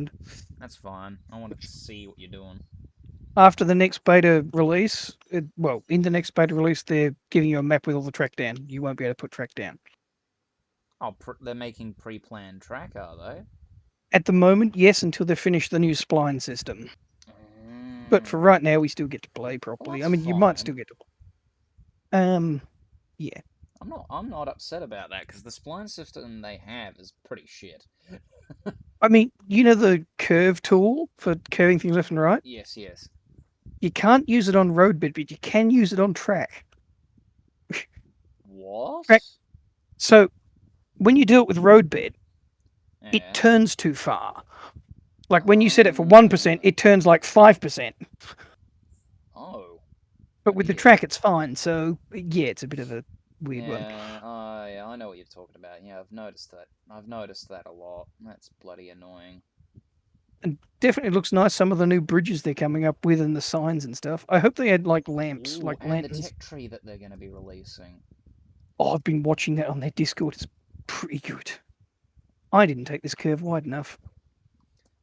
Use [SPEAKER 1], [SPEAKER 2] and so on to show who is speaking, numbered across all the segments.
[SPEAKER 1] end.
[SPEAKER 2] That's fine. I want to see what you're doing.
[SPEAKER 1] After the next beta release, in the next beta release, they're giving you a map with all the track down. You won't be able to put track down.
[SPEAKER 2] Oh, they're making pre-planned track, are they?
[SPEAKER 1] At the moment, yes, until they finish the new spline system. But for
[SPEAKER 2] Mm.
[SPEAKER 1] right now, we still get to play
[SPEAKER 2] Well,
[SPEAKER 1] properly. I
[SPEAKER 2] that's
[SPEAKER 1] mean, you might
[SPEAKER 2] fine.
[SPEAKER 1] still get to play. Yeah.
[SPEAKER 2] I'm not upset about that because the spline system they have is pretty shit.
[SPEAKER 1] I mean, you know the curve tool for curving things left and right?
[SPEAKER 2] Yes, yes.
[SPEAKER 1] You can't use it on road bit, but you can use it on track.
[SPEAKER 2] What?
[SPEAKER 1] Track. So when you do it with road bed, it
[SPEAKER 2] Yeah.
[SPEAKER 1] turns too far. Like when you set it for 1%,
[SPEAKER 2] Ah.
[SPEAKER 1] it turns like 5%.
[SPEAKER 2] Oh.
[SPEAKER 1] But
[SPEAKER 2] Oh
[SPEAKER 1] with the
[SPEAKER 2] dear.
[SPEAKER 1] track, it's fine. So yeah, it's a bit of a weird one.
[SPEAKER 2] Yeah, I know what you're talking about. Yeah, I've noticed that. I've noticed that a lot. That's bloody annoying.
[SPEAKER 1] And definitely looks nice. Some of the new bridges they're coming up with and the signs and stuff. I hope they had like lamps,
[SPEAKER 2] Ooh,
[SPEAKER 1] like
[SPEAKER 2] and the
[SPEAKER 1] lanterns.
[SPEAKER 2] tech tree that they're going to be releasing.
[SPEAKER 1] Oh, I've been watching that on their Discord. It's pretty good. I didn't take this curve wide enough.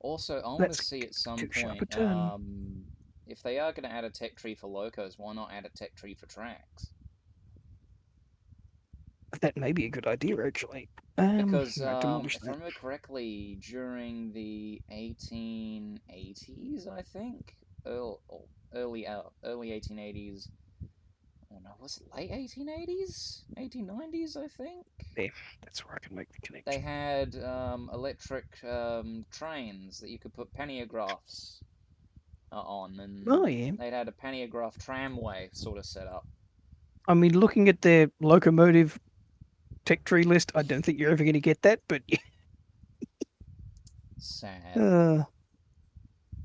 [SPEAKER 2] Also, I want to
[SPEAKER 1] That's
[SPEAKER 2] see at some
[SPEAKER 1] too sharp a
[SPEAKER 2] point,
[SPEAKER 1] turn.
[SPEAKER 2] if they are going to add a tech tree for locos, why not add a tech tree for tracks?
[SPEAKER 1] That may be a good idea, actually.
[SPEAKER 2] Because
[SPEAKER 1] No, demolish
[SPEAKER 2] if I
[SPEAKER 1] that.
[SPEAKER 2] remember correctly, during the 1880s, I think, early 1880s. Oh no, was it late 1880s? 1890s, I think.
[SPEAKER 1] There, that's where I can make the
[SPEAKER 2] They
[SPEAKER 1] connection.
[SPEAKER 2] had electric trains that you could put pantographs on,
[SPEAKER 1] Oh
[SPEAKER 2] and
[SPEAKER 1] yeah.
[SPEAKER 2] they'd had a pantograph tramway sort of set up.
[SPEAKER 1] I mean, looking at their locomotive tech tree list, I don't think you're ever going to get that. But
[SPEAKER 2] Sad.
[SPEAKER 1] uh,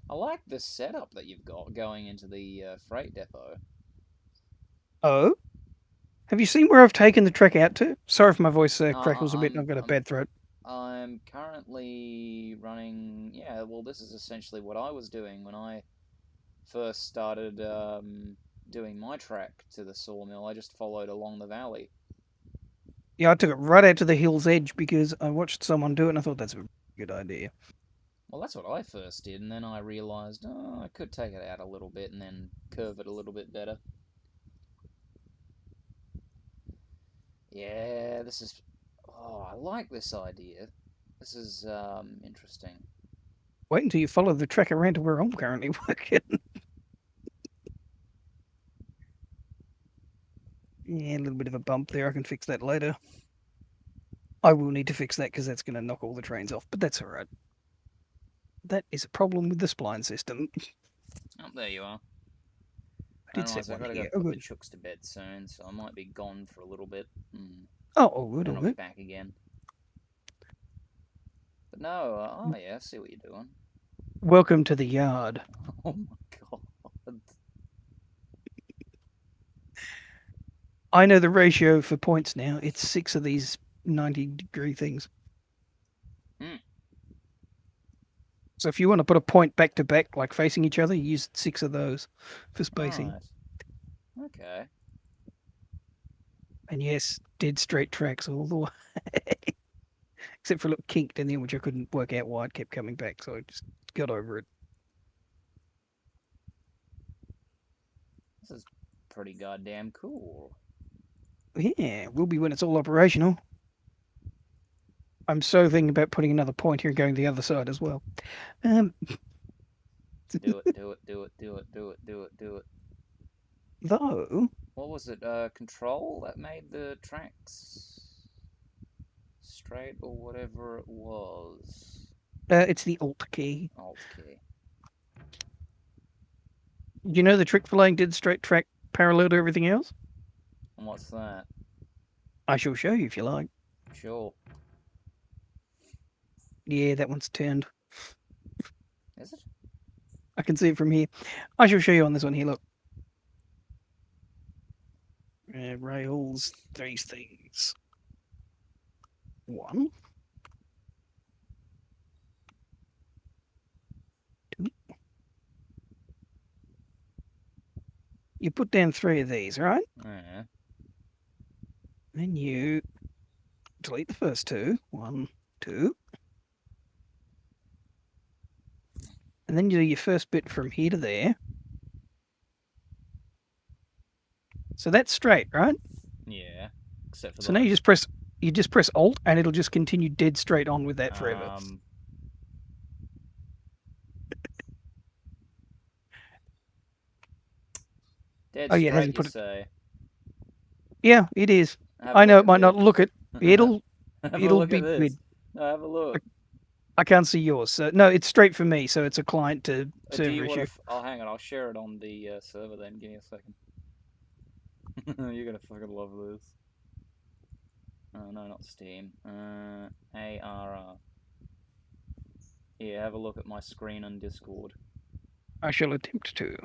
[SPEAKER 2] I like the setup that you've got going into the freight depot.
[SPEAKER 1] oh, have you seen where I've taken the trek out to? Sorry if my voice
[SPEAKER 2] Uh,
[SPEAKER 1] crackles a
[SPEAKER 2] I-
[SPEAKER 1] bit.
[SPEAKER 2] I'm
[SPEAKER 1] I've got a
[SPEAKER 2] I'm
[SPEAKER 1] bad throat.
[SPEAKER 2] I'm currently running. Yeah, well, this is essentially what I was doing when I first started doing my track to the sawmill. I just followed along the valley.
[SPEAKER 1] Yeah, I took it right out to the hill's edge because I watched someone do it and I thought that's a good idea.
[SPEAKER 2] Well, that's what I first did, and then I realised, oh, I could take it out a little bit and then curve it a little bit better. Yeah, this is. Oh, I like this idea. This is interesting.
[SPEAKER 1] Wait until you follow the track around to where I'm currently working. Yeah, a little bit of a bump there. I can fix that later. I will need to fix that because that's going to knock all the trains off, but that's all right. That is a problem with the spline system.
[SPEAKER 2] Oh, there you are.
[SPEAKER 1] I
[SPEAKER 2] I
[SPEAKER 1] did set
[SPEAKER 2] realise I've
[SPEAKER 1] one
[SPEAKER 2] got to go
[SPEAKER 1] here. Oh,
[SPEAKER 2] put the
[SPEAKER 1] good.
[SPEAKER 2] chooks to bed soon, so I might be gone for a little bit.
[SPEAKER 1] Oh, all good,
[SPEAKER 2] Then
[SPEAKER 1] all
[SPEAKER 2] I'll be
[SPEAKER 1] good.
[SPEAKER 2] back again. But no, oh yeah, I see what you're doing.
[SPEAKER 1] Welcome to the yard.
[SPEAKER 2] Oh my god.
[SPEAKER 1] I know the ratio for points now. It's 6 of these 90-degree things.
[SPEAKER 2] Hmm.
[SPEAKER 1] So if you want to put a point back to back, like facing each other, you use 6 of those for spacing.
[SPEAKER 2] Right. Okay.
[SPEAKER 1] And yes, dead straight tracks all the way. Except for a little kinked in there, which I couldn't work out why it kept coming back. So I just got over it.
[SPEAKER 2] This is pretty goddamn cool.
[SPEAKER 1] Yeah, will be when it's all operational. I'm so thinking about putting another point here and going the other side as well. Um,
[SPEAKER 2] Do it, do it, do it, do it, do it, do it, do it.
[SPEAKER 1] though,
[SPEAKER 2] What was it? Control that made the tracks straight or whatever it was.
[SPEAKER 1] it's the Alt key.
[SPEAKER 2] Alt key.
[SPEAKER 1] You know the trick for laying dead straight track parallel to everything else?
[SPEAKER 2] And what's that?
[SPEAKER 1] I shall show you if you like.
[SPEAKER 2] Sure.
[SPEAKER 1] Yeah, that one's turned.
[SPEAKER 2] Is it?
[SPEAKER 1] I can see it from here. I shall show you on this one here. Look, rails, these things. One, two. You put down 3 of these, right?
[SPEAKER 2] Yeah.
[SPEAKER 1] Then you delete the first 2. One, two. and then you do your first bit from here to there. So that's straight, right?
[SPEAKER 2] Yeah, except for
[SPEAKER 1] So now
[SPEAKER 2] those.
[SPEAKER 1] you just press Alt, and it'll just continue dead straight on with that forever.
[SPEAKER 2] Um, Dead
[SPEAKER 1] Oh yeah, it
[SPEAKER 2] straight,
[SPEAKER 1] hasn't
[SPEAKER 2] you
[SPEAKER 1] put it.
[SPEAKER 2] say?
[SPEAKER 1] Yeah, it is.
[SPEAKER 2] Have a
[SPEAKER 1] I know
[SPEAKER 2] look
[SPEAKER 1] it
[SPEAKER 2] at
[SPEAKER 1] might not
[SPEAKER 2] this.
[SPEAKER 1] look it. It'll
[SPEAKER 2] Have a
[SPEAKER 1] it'll
[SPEAKER 2] look at
[SPEAKER 1] be
[SPEAKER 2] this.
[SPEAKER 1] weird.
[SPEAKER 2] No, have a look.
[SPEAKER 1] I can't see yours. So no, it's straight for me. So it's a client to
[SPEAKER 2] Do
[SPEAKER 1] server
[SPEAKER 2] you want
[SPEAKER 1] issue.
[SPEAKER 2] to? Oh, hang on. I'll share it on the server then. Give me a second. You're gonna fucking love this. Oh no, not Steam. ARR. Here, have a look at my screen on Discord.
[SPEAKER 1] I shall attempt to.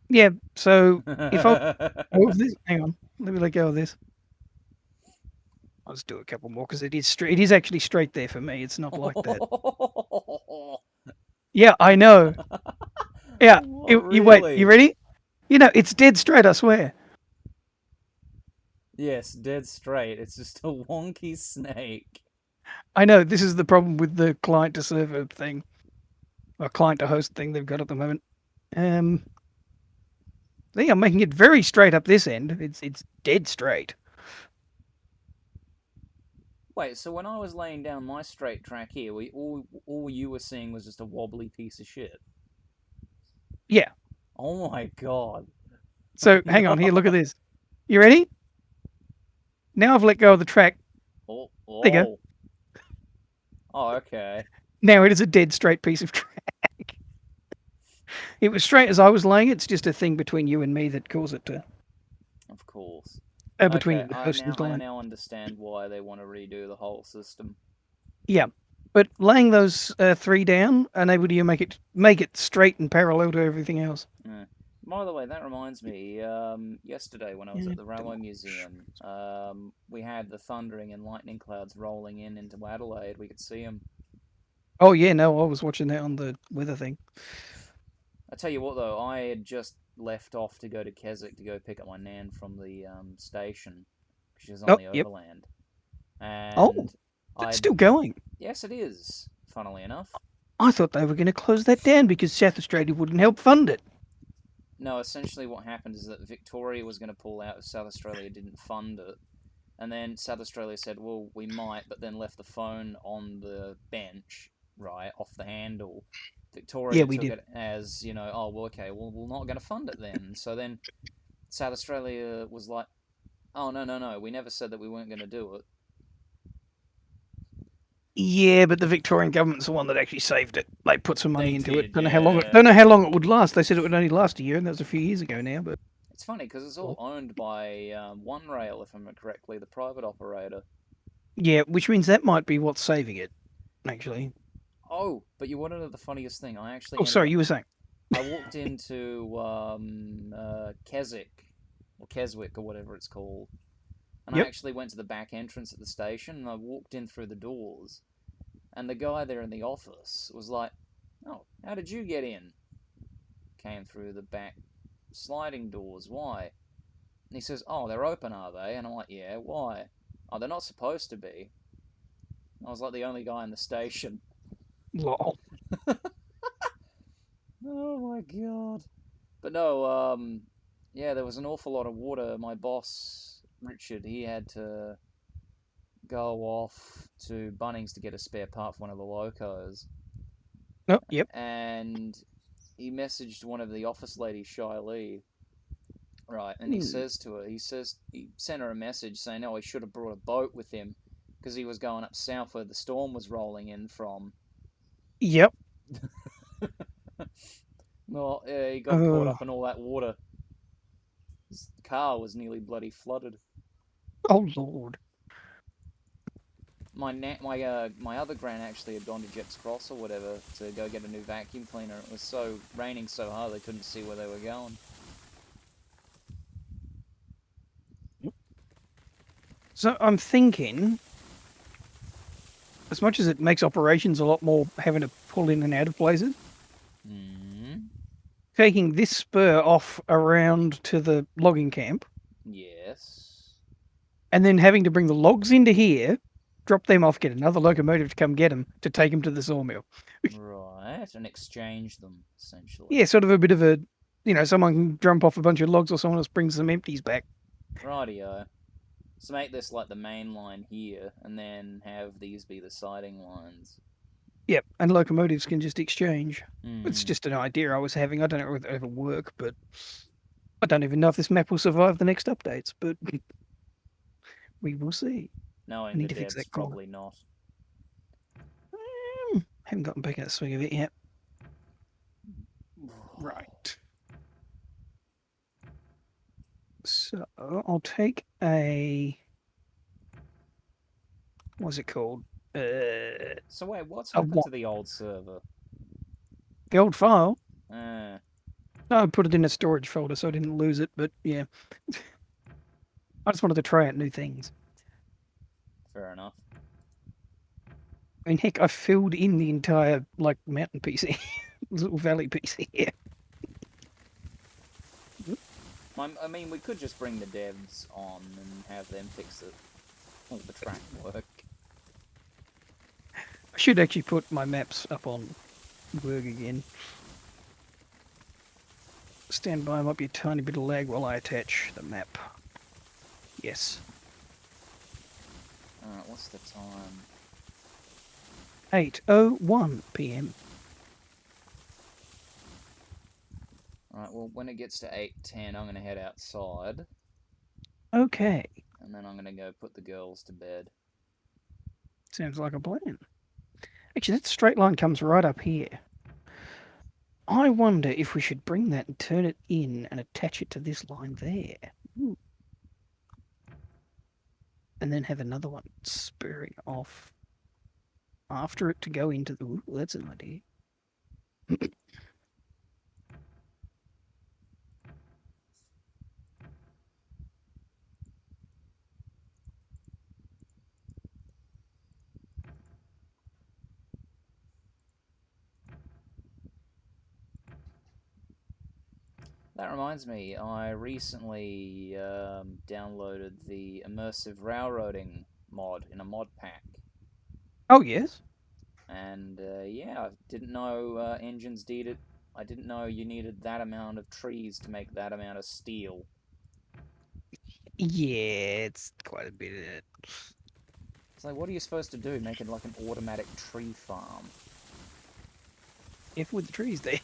[SPEAKER 1] Yeah. So if I go of this, hang on, let me let go of this. I'll just do a couple more because it is straight. It is actually straight there for me. It's not like that. Yeah, I know. Yeah.
[SPEAKER 2] What,
[SPEAKER 1] You wait. You
[SPEAKER 2] really?
[SPEAKER 1] ready? You know, it's dead straight. I swear.
[SPEAKER 2] Yes, dead straight. It's just a wonky snake.
[SPEAKER 1] I know. This is the problem with the client to server thing, or client to host thing they've got at the moment. Um, I think I'm making it very straight up this end. It's dead straight.
[SPEAKER 2] Wait, so when I was laying down my straight track here, all you were seeing was just a wobbly piece of shit.
[SPEAKER 1] Yeah.
[SPEAKER 2] Oh my god.
[SPEAKER 1] So hang on here. Look at this. You ready? Now I've let go of the track.
[SPEAKER 2] Oh,
[SPEAKER 1] There you go.
[SPEAKER 2] oh, oh, okay.
[SPEAKER 1] Now it is a dead straight piece of track. It was straight as I was laying it. It's just a thing between you and me that caused it to.
[SPEAKER 2] Of course.
[SPEAKER 1] Between
[SPEAKER 2] Okay,
[SPEAKER 1] the host and the
[SPEAKER 2] I
[SPEAKER 1] client.
[SPEAKER 2] now understand why they want to redo the whole system.
[SPEAKER 1] Yeah. But laying those three down enabled you to make it straight and parallel to everything else.
[SPEAKER 2] Yeah. By the way, that reminds me. Yesterday when I was
[SPEAKER 1] Yeah,
[SPEAKER 2] at the Railway Museum, we had the thundering and lightning clouds rolling in into Adelaide. We could see them.
[SPEAKER 1] oh yeah, no, I was watching that on the weather thing.
[SPEAKER 2] I tell you what, though, I had just left off to go to Keswick to go pick up my nan from the station. She's on
[SPEAKER 1] Oh,
[SPEAKER 2] the
[SPEAKER 1] yep.
[SPEAKER 2] overland,
[SPEAKER 1] Oh,
[SPEAKER 2] and
[SPEAKER 1] that's
[SPEAKER 2] I'd
[SPEAKER 1] still going.
[SPEAKER 2] yes, it is. Funnily enough,
[SPEAKER 1] I thought they were going to close that down because South Australia wouldn't help fund it.
[SPEAKER 2] no. Essentially, what happened is that Victoria was going to pull out if South Australia didn't fund it. And then South Australia said, well, we might, but then left the phone on the bench, right, off the handle.
[SPEAKER 1] Yeah,
[SPEAKER 2] Victoria
[SPEAKER 1] we
[SPEAKER 2] took
[SPEAKER 1] did.
[SPEAKER 2] it as, oh, well, okay, well, we're not going to fund it then. So then South Australia was like, oh, no, no, no, we never said that we weren't going to do it.
[SPEAKER 1] Yeah, but the Victorian government's the one that actually saved it. They put some money
[SPEAKER 2] They
[SPEAKER 1] into it.
[SPEAKER 2] did,
[SPEAKER 1] Don't know how long.
[SPEAKER 2] yeah.
[SPEAKER 1] Don't know how long it would last. They said it would only last a year, and that was a few years ago now. But
[SPEAKER 2] It's funny because it's all
[SPEAKER 1] well,
[SPEAKER 2] owned by One Rail, if I remember correctly, the private operator.
[SPEAKER 1] yeah, which means that might be what's saving it. Actually.
[SPEAKER 2] Oh, but you want to know the funniest thing? I actually
[SPEAKER 1] Oh,
[SPEAKER 2] ended
[SPEAKER 1] sorry,
[SPEAKER 2] up
[SPEAKER 1] you were saying.
[SPEAKER 2] I walked into Keswick or Keswick or whatever it's called, and I
[SPEAKER 1] Yep.
[SPEAKER 2] actually went to the back entrance at the station and I walked in through the doors, and the guy there in the office was like, "Oh, how did you get in?" Came through the back sliding doors. Why? And he says, "Oh, they're open, are they?" And I'm like, "Yeah, why?" "Oh, they're not supposed to be." I was like the only guy in the station.
[SPEAKER 1] Lol.
[SPEAKER 2] Oh my god. But no, yeah, there was an awful lot of water. My boss, Richard, he had to go off to Bunnings to get a spare part for one of the locos.
[SPEAKER 1] Oh, yep.
[SPEAKER 2] And he messaged one of the office ladies, Shy Lee, right? And he
[SPEAKER 1] Hmm.
[SPEAKER 2] says to her, he sent her a message saying, oh, he should have brought a boat with him because he was going up south where the storm was rolling in from.
[SPEAKER 1] Yep.
[SPEAKER 2] Well, yeah, he got caught
[SPEAKER 1] Uh,
[SPEAKER 2] up in all that water. His car was nearly bloody flooded.
[SPEAKER 1] oh Lord.
[SPEAKER 2] My other gran actually had gone to Jet's Cross or whatever to go get a new vacuum cleaner. It was so raining so hard they couldn't see where they were going.
[SPEAKER 1] So I'm thinking, as much as it makes operations a lot more having to pull in and out of places,
[SPEAKER 2] Hmm.
[SPEAKER 1] taking this spur off around to the logging camp,
[SPEAKER 2] Yes.
[SPEAKER 1] and then having to bring the logs into here, drop them off, get another locomotive to come get them to take them to the sawmill.
[SPEAKER 2] Right, and exchange them, essentially.
[SPEAKER 1] Yeah, sort of a bit of a, someone can dump off a bunch of logs or someone else brings some empties back.
[SPEAKER 2] Rightio. So make this like the main line here, and then have these be the siding lines.
[SPEAKER 1] Yep, and locomotives can just exchange. It's
[SPEAKER 2] Hmm.
[SPEAKER 1] just an idea I was having. I don't know if it'll ever work, but I don't even know if this map will survive the next updates, but we will see. I
[SPEAKER 2] Knowing the
[SPEAKER 1] need to fix
[SPEAKER 2] devs,
[SPEAKER 1] that corner.
[SPEAKER 2] probably not.
[SPEAKER 1] Haven't gotten back in the swing of it yet. Right. So I'll take a, what's it called?
[SPEAKER 2] So wait, what's
[SPEAKER 1] A
[SPEAKER 2] happened
[SPEAKER 1] what?
[SPEAKER 2] to the old server?
[SPEAKER 1] The old file.
[SPEAKER 2] Uh,
[SPEAKER 1] No, I put it in a storage folder so I didn't lose it. But yeah, I just wanted to try out new things.
[SPEAKER 2] fair enough.
[SPEAKER 1] I mean, heck, I filled in the entire like mountain PC, little valley PC. Yeah.
[SPEAKER 2] I mean, we could just bring the devs on and have them fix it. All the track work.
[SPEAKER 1] I should actually put my maps up on Berg again. Stand by, might be a tiny bit of lag while I attach the map. Yes.
[SPEAKER 2] Alright, what's the time?
[SPEAKER 1] 8:01 p.m.
[SPEAKER 2] Alright, well, when it gets to 8:10, I'm going to head outside,
[SPEAKER 1] Okay.
[SPEAKER 2] and then I'm going to go put the girls to bed.
[SPEAKER 1] Sounds like a plan. Actually, that straight line comes right up here. I wonder if we should bring that and turn it in and attach it to this line there. Ooh. And then have another one spurring off after it to go into the. Ooh, that's an idea.
[SPEAKER 2] That reminds me, I recently downloaded the immersive railroading mod in a mod pack.
[SPEAKER 1] Oh, yes.
[SPEAKER 2] And yeah, I didn't know engines needed. I didn't know you needed that amount of trees to make that amount of steel.
[SPEAKER 1] Yeah, it's quite a bit of it.
[SPEAKER 2] It's like, what are you supposed to do? Make it like an automatic tree farm?
[SPEAKER 1] If with the trees there.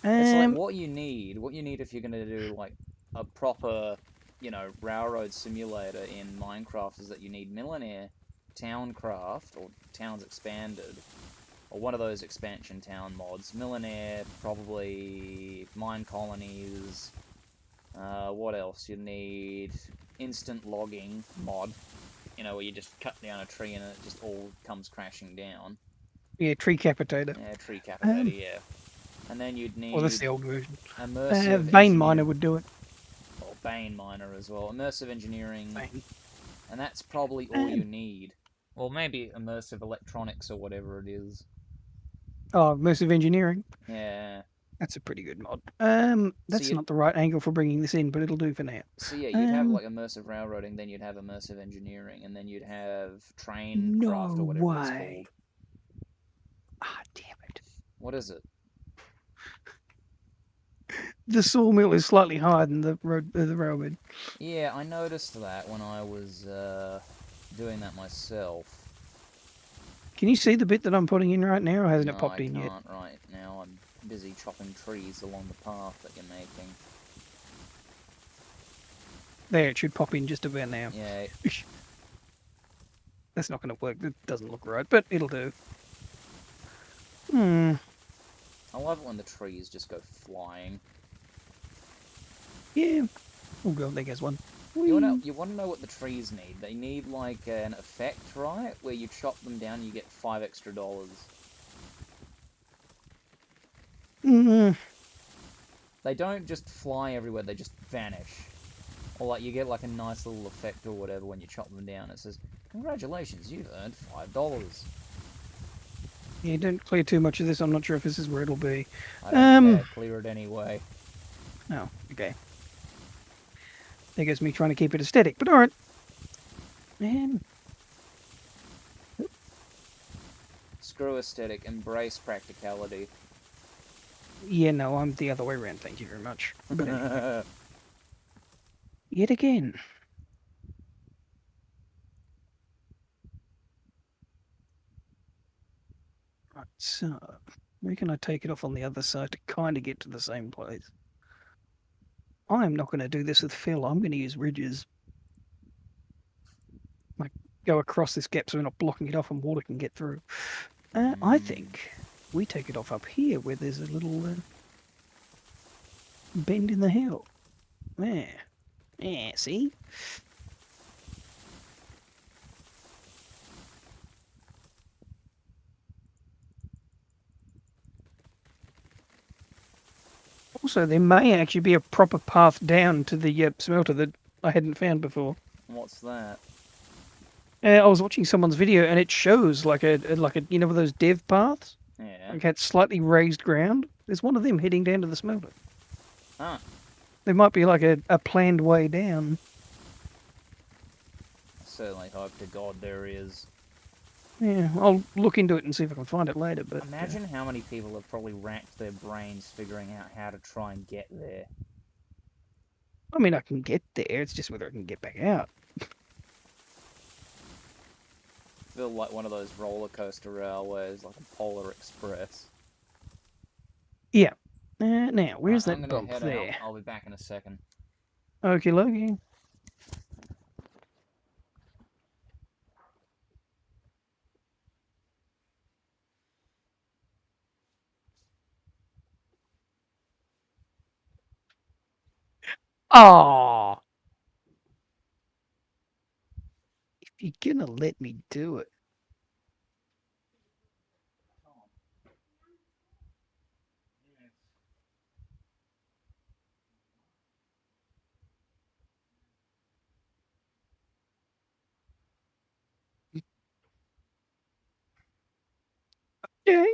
[SPEAKER 2] It's like
[SPEAKER 1] Um,
[SPEAKER 2] what you need if you're gonna do like a proper, railroad simulator in Minecraft is that you need Millionaire, Towncraft, or Towns Expanded, or one of those expansion town mods. Millionaire, probably Mine Colonies. What else? You need Instant Logging mod, where you just cut down a tree and it just all comes crashing down.
[SPEAKER 1] yeah, tree capitator.
[SPEAKER 2] Yeah, tree capitator,
[SPEAKER 1] Um,
[SPEAKER 2] yeah. And then you'd
[SPEAKER 1] well, that's
[SPEAKER 2] need
[SPEAKER 1] the old version.
[SPEAKER 2] immersive
[SPEAKER 1] Vein miner
[SPEAKER 2] engineer,
[SPEAKER 1] would do it.
[SPEAKER 2] or Bane miner as well. Immersive engineering,
[SPEAKER 1] Vein.
[SPEAKER 2] and that's probably all you
[SPEAKER 1] Um,
[SPEAKER 2] need. Or maybe immersive electronics or whatever it is.
[SPEAKER 1] oh, immersive engineering.
[SPEAKER 2] Yeah.
[SPEAKER 1] That's a pretty good mod.
[SPEAKER 2] So
[SPEAKER 1] That's
[SPEAKER 2] you'd
[SPEAKER 1] not the right angle for bringing this in, but it'll do for now.
[SPEAKER 2] so yeah, you'd have
[SPEAKER 1] Um,
[SPEAKER 2] like immersive railroading, then you'd have immersive engineering, and then you'd have train craft
[SPEAKER 1] no
[SPEAKER 2] or whatever it's
[SPEAKER 1] way.
[SPEAKER 2] called.
[SPEAKER 1] Ah, damn it.
[SPEAKER 2] What is it?
[SPEAKER 1] The sawmill is slightly higher than the railbed.
[SPEAKER 2] Yeah, I noticed that when I was doing that myself.
[SPEAKER 1] Can you see the bit that I'm putting in right now, or hasn't it
[SPEAKER 2] No,
[SPEAKER 1] popped
[SPEAKER 2] I
[SPEAKER 1] in yet?
[SPEAKER 2] can't right now. I'm busy chopping trees along the path that you're making.
[SPEAKER 1] There, it should pop in just about now.
[SPEAKER 2] Yeah,
[SPEAKER 1] That's not going to work. It doesn't look right, but it'll do. Hmm.
[SPEAKER 2] I love it when the trees just go flying.
[SPEAKER 1] Yeah. Oh god, there goes one.
[SPEAKER 2] You wanna
[SPEAKER 1] Whee!
[SPEAKER 2] you wanna know what the trees need? They need like an effect, right? Where you chop them down, you get $5 extra.
[SPEAKER 1] Mm,
[SPEAKER 2] They don't just fly everywhere; they just vanish. Or like you get like a nice little effect or whatever when you chop them down. It says, "Congratulations, you've earned $5."
[SPEAKER 1] yeah, don't clear too much of this. I'm not sure if this is where it'll be.
[SPEAKER 2] I don't
[SPEAKER 1] Um.
[SPEAKER 2] care. Clear it anyway.
[SPEAKER 1] Oh, okay. There goes me trying to keep it aesthetic, but alright. Man.
[SPEAKER 2] Screw aesthetic, embrace practicality.
[SPEAKER 1] Yeah, no, I'm the other way around. Thank you very much. But anyway, yet again. Right, so where can I take it off on the other side to kind of get to the same place? I'm not going to do this with fill. I'm going to use ridges. Like go across this gap so we're not blocking it off and water can get through. I
[SPEAKER 2] Mm.
[SPEAKER 1] think we take it off up here where there's a little bend in the hill. There. Yeah, see? Also, there may actually be a proper path down to the smelter that I hadn't found before.
[SPEAKER 2] What's that?
[SPEAKER 1] I was watching someone's video and it shows like a you know those dev paths,
[SPEAKER 2] Yeah.
[SPEAKER 1] like that slightly raised ground. There's one of them heading down to the smelter.
[SPEAKER 2] Ah,
[SPEAKER 1] There might be like a planned way down.
[SPEAKER 2] I certainly hope to God there is.
[SPEAKER 1] Yeah, I'll look into it and see if I can find it later. But
[SPEAKER 2] Imagine how many people have probably racked their brains figuring out how to try and get there.
[SPEAKER 1] I mean, I can get there. It's just whether I can get back out.
[SPEAKER 2] Feel like one of those roller coaster railways, like a Polar Express.
[SPEAKER 1] Yeah. Now,
[SPEAKER 2] Right,
[SPEAKER 1] where's
[SPEAKER 2] I'm
[SPEAKER 1] that
[SPEAKER 2] gonna
[SPEAKER 1] bog
[SPEAKER 2] head out.
[SPEAKER 1] there?
[SPEAKER 2] I'll be back in a second.
[SPEAKER 1] Okie dokie. Oh, if you're gonna let me do it. Okay.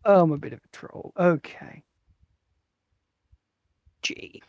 [SPEAKER 1] Oh, I'm a bit of a troll. Okay. Gee.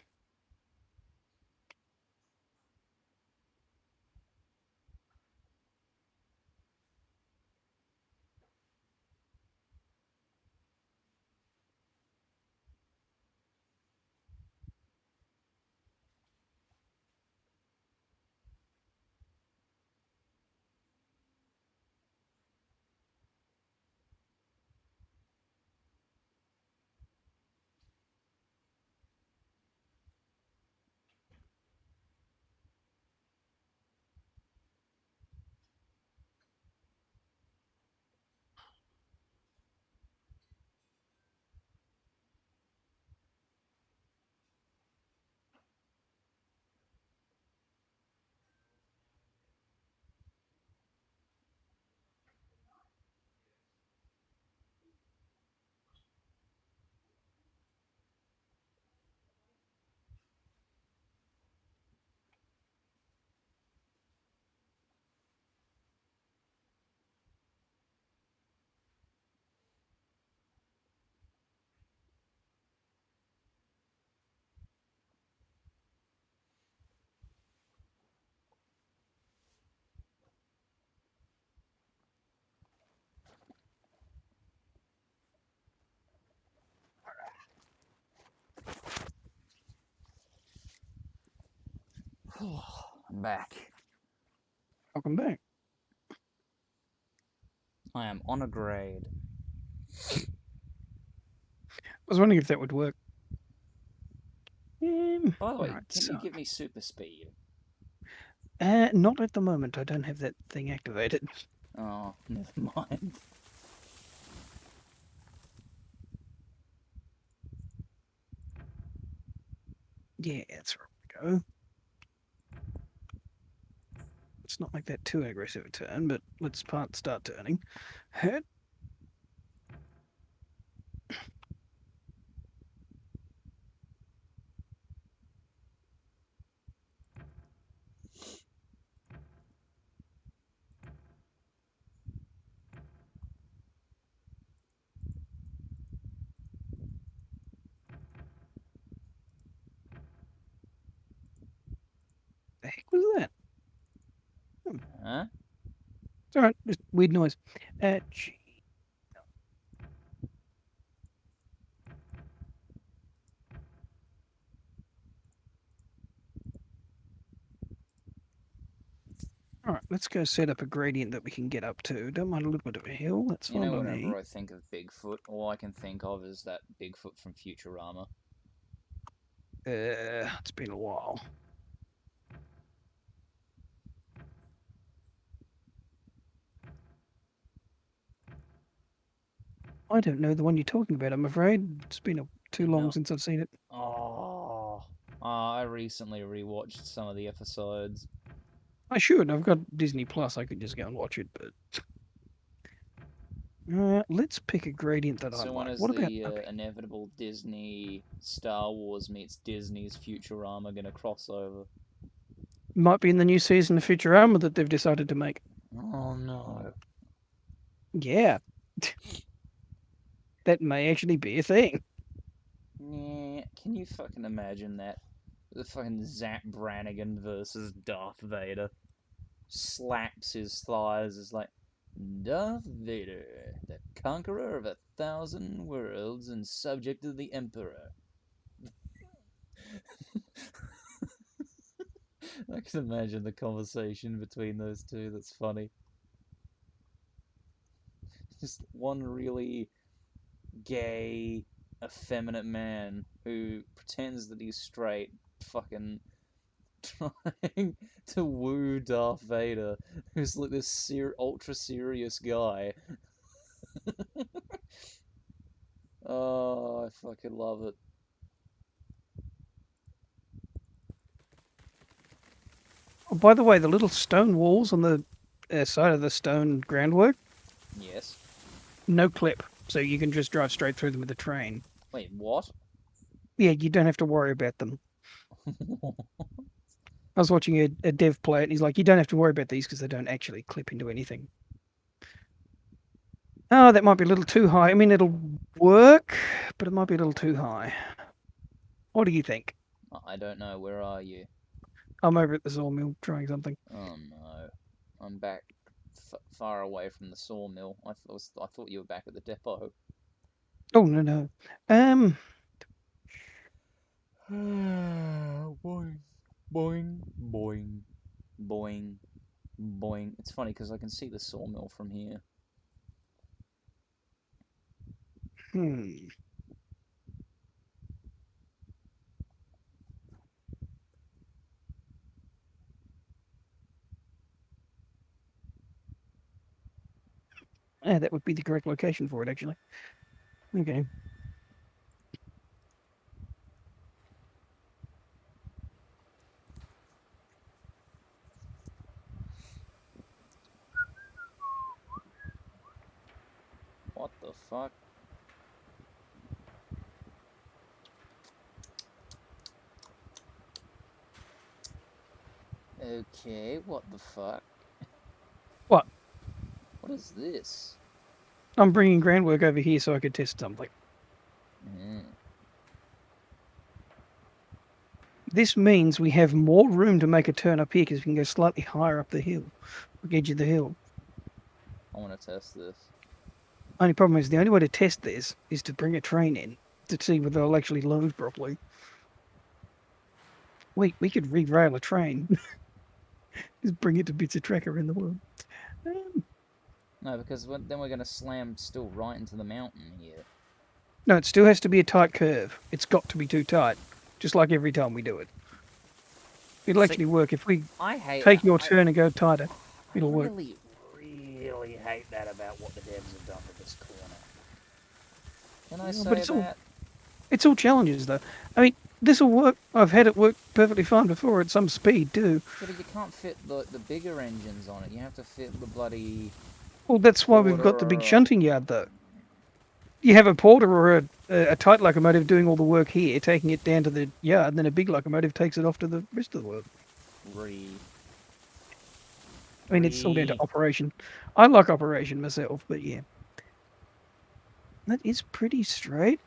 [SPEAKER 2] I'm back.
[SPEAKER 1] Welcome back.
[SPEAKER 2] I am on a grade.
[SPEAKER 1] I was wondering if that would work.
[SPEAKER 2] By the way,
[SPEAKER 1] Right,
[SPEAKER 2] can you
[SPEAKER 1] so.
[SPEAKER 2] give me super speed?
[SPEAKER 1] Not at the moment. I don't have that thing activated.
[SPEAKER 2] Oh, never mind.
[SPEAKER 1] Yeah, that's where we go. Let's not make that too aggressive a turn, but let's start turning. Hurt. The heck was that? Hmm,
[SPEAKER 2] Huh?
[SPEAKER 1] it's alright, just weird noise. Gee. Alright, let's go set up a gradient that we can get up to. Don't mind a little bit of a hill, that's
[SPEAKER 2] You
[SPEAKER 1] fine
[SPEAKER 2] know,
[SPEAKER 1] by
[SPEAKER 2] whenever
[SPEAKER 1] me.
[SPEAKER 2] I think of Bigfoot, all I can think of is that Bigfoot from Futurama.
[SPEAKER 1] It's been a while. I don't know the one you're talking about, I'm afraid. It's been too long
[SPEAKER 2] No.
[SPEAKER 1] since I've seen it.
[SPEAKER 2] Oh. I recently rewatched some of the episodes.
[SPEAKER 1] I should. I've got Disney Plus. I could just go and watch it, but let's pick a gradient that I
[SPEAKER 2] So when
[SPEAKER 1] like.
[SPEAKER 2] is
[SPEAKER 1] What about
[SPEAKER 2] the
[SPEAKER 1] up here?
[SPEAKER 2] inevitable Disney Star Wars meets Disney's Futurama gonna cross over?
[SPEAKER 1] Might be in the new season of Futurama that they've decided to make.
[SPEAKER 2] Oh no.
[SPEAKER 1] Yeah, that may actually be a thing.
[SPEAKER 2] Yeah, can you fucking imagine that? The fucking Zach Brannigan versus Darth Vader. Slaps his thighs, is like, Darth Vader, the conqueror of 1,000 worlds and subject of the Emperor. I can imagine the conversation between those two. That's funny. Just one really gay, effeminate man who pretends that he's straight, fucking trying to woo Darth Vader, who's like this ultra serious guy. Oh, I fucking love it.
[SPEAKER 1] Oh, by the way, the little stone walls on the side of the stone groundwork,
[SPEAKER 2] Yes.
[SPEAKER 1] no clip, so you can just drive straight through them with a train.
[SPEAKER 2] Wait, what?
[SPEAKER 1] Yeah, you don't have to worry about them. I was watching a dev play it, and he's like, you don't have to worry about these because they don't actually clip into anything. Oh, that might be a little too high. I mean, it'll work, but it might be a little too high. What do you think?
[SPEAKER 2] I don't know. Where are you?
[SPEAKER 1] I'm over at the sawmill trying something.
[SPEAKER 2] Oh no. I'm back far away from the sawmill. I thought you were back at the depot.
[SPEAKER 1] Oh, no, no. Um,
[SPEAKER 2] Boing, boing, boing, boing, boing. It's funny because I can see the sawmill from here.
[SPEAKER 1] hmm. Yeah, that would be the correct location for it, actually. Okay.
[SPEAKER 2] What the fuck? Okay, what the fuck?
[SPEAKER 1] What?
[SPEAKER 2] What is this?
[SPEAKER 1] I'm bringing groundwork over here so I could test something.
[SPEAKER 2] Mm.
[SPEAKER 1] This means we have more room to make a turn up here because we can go slightly higher up the hill, the edge of the hill.
[SPEAKER 2] I want to test this.
[SPEAKER 1] Only problem is the only way to test this is to bring a train in to see whether they'll actually load properly. Wait, we could re-rail a train. Just bring it to bits of track around the world. Um,
[SPEAKER 2] No, because then we're going to slam still right into the mountain here.
[SPEAKER 1] no, it still has to be a tight curve. It's got to be too tight, just like every time we do it. It'll
[SPEAKER 2] See,
[SPEAKER 1] actually work if we
[SPEAKER 2] I hate.
[SPEAKER 1] take your turn and go tighter.
[SPEAKER 2] I
[SPEAKER 1] It'll work.
[SPEAKER 2] really, really hate that about what the devs have done to this corner. Can I
[SPEAKER 1] But
[SPEAKER 2] say
[SPEAKER 1] it's all
[SPEAKER 2] that?
[SPEAKER 1] challenges though. I mean, this will work. I've had it work perfectly fine before at some speed too.
[SPEAKER 2] Yeah, but you can't fit the bigger engines on it. You have to fit the bloody
[SPEAKER 1] Well, that's why we've got the big
[SPEAKER 2] quarter.
[SPEAKER 1] shunting yard though. You have a porter or a tight locomotive doing all the work here, taking it down to the yard, and then a big locomotive takes it off to the rest of the world.
[SPEAKER 2] Re.
[SPEAKER 1] I mean, it's all down to
[SPEAKER 2] Re.
[SPEAKER 1] operation. I like operation myself, but yeah, that is pretty straight.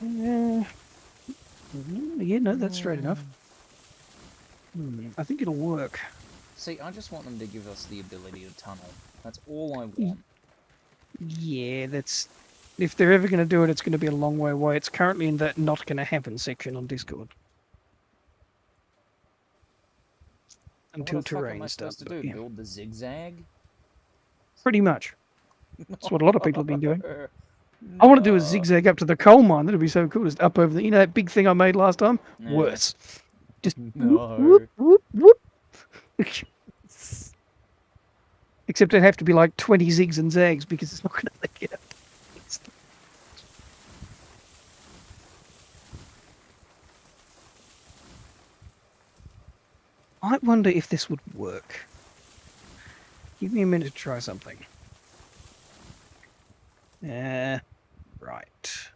[SPEAKER 1] Uh, Yeah, no, that's straight enough.
[SPEAKER 2] Hmm.
[SPEAKER 1] I think it'll work.
[SPEAKER 2] See, I just want them to give us the ability to tunnel. That's all I
[SPEAKER 1] Y-
[SPEAKER 2] want.
[SPEAKER 1] Yeah, that's. If they're ever going to do it, it's going to be a long way away. It's currently in that not going to happen section on Discord
[SPEAKER 2] So what
[SPEAKER 1] until
[SPEAKER 2] the fuck am I
[SPEAKER 1] terrain's done.
[SPEAKER 2] supposed to
[SPEAKER 1] But
[SPEAKER 2] do?
[SPEAKER 1] yeah,
[SPEAKER 2] Build the zigzag?
[SPEAKER 1] pretty much. That's what a lot of people have been doing.
[SPEAKER 2] No.
[SPEAKER 1] I want to do a
[SPEAKER 2] No.
[SPEAKER 1] zigzag up to the coal mine. That'd be so cool. Just up over the, that big thing I made last time.
[SPEAKER 2] Yeah.
[SPEAKER 1] Worse. Just whoop whoop
[SPEAKER 2] No.
[SPEAKER 1] whoop whoop. Except it'd have to be like 20 zigs and zags because it's not going to let it up. I wonder if this would work. Give me a minute to try something. Right.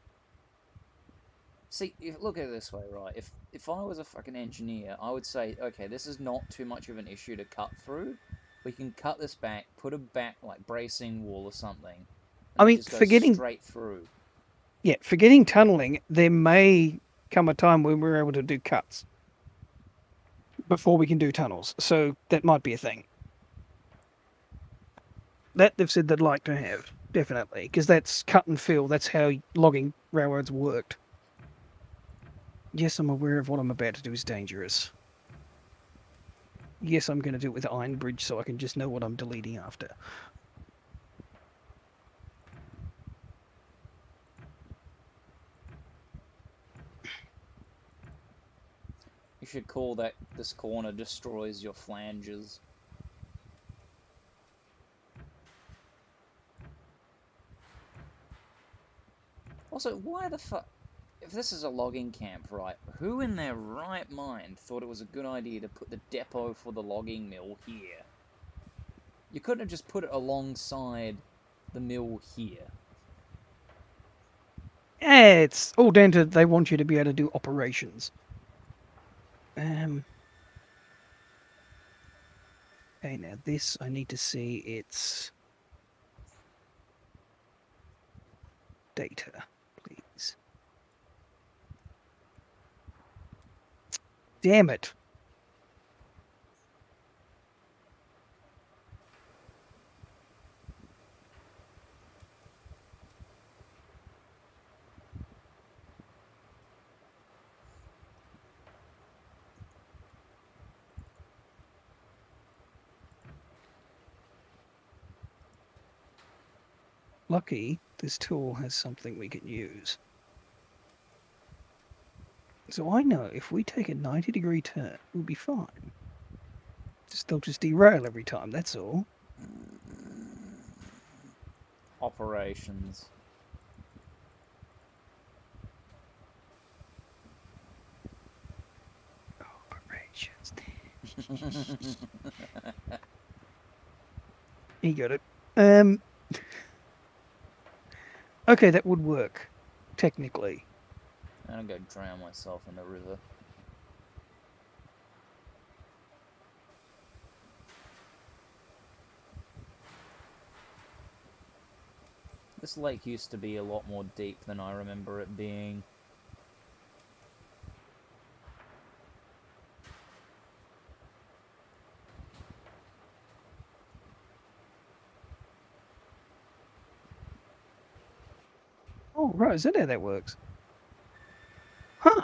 [SPEAKER 2] See, look at it this way, right? If I was a fucking engineer, I would say, okay, this is not too much of an issue to cut through. We can cut this back, put a back like bracing wall or something, and
[SPEAKER 1] I
[SPEAKER 2] then
[SPEAKER 1] mean,
[SPEAKER 2] just go
[SPEAKER 1] forgetting,
[SPEAKER 2] straight through.
[SPEAKER 1] yeah, forgetting tunneling, there may come a time when we're able to do cuts before we can do tunnels. So that might be a thing. That they've said they'd like to have, definitely, because that's cut and fill. That's how logging railroads worked. Yes, I'm aware of what I'm about to do is dangerous. Yes, I'm going to do it with Iron Bridge so I can just know what I'm deleting after.
[SPEAKER 2] You should call that this corner destroys your flanges. Also, why the fuck? If this is a logging camp, right? Who in their right mind thought it was a good idea to put the depot for the logging mill here? You couldn't have just put it alongside the mill here.
[SPEAKER 1] It's all down to they want you to be able to do operations. Um. Okay, now this I need to see its data, please. Damn it! Lucky this tool has something we can use. So I know if we take a 90-degree turn, we'll be fine. Just they'll just derail every time. That's all.
[SPEAKER 2] Operations.
[SPEAKER 1] Operations. You got it. Um. Okay, that would work technically.
[SPEAKER 2] I'm gonna go drown myself in the river. This lake used to be a lot more deep than I remember it being.
[SPEAKER 1] Oh, right. Is that how that works? Huh.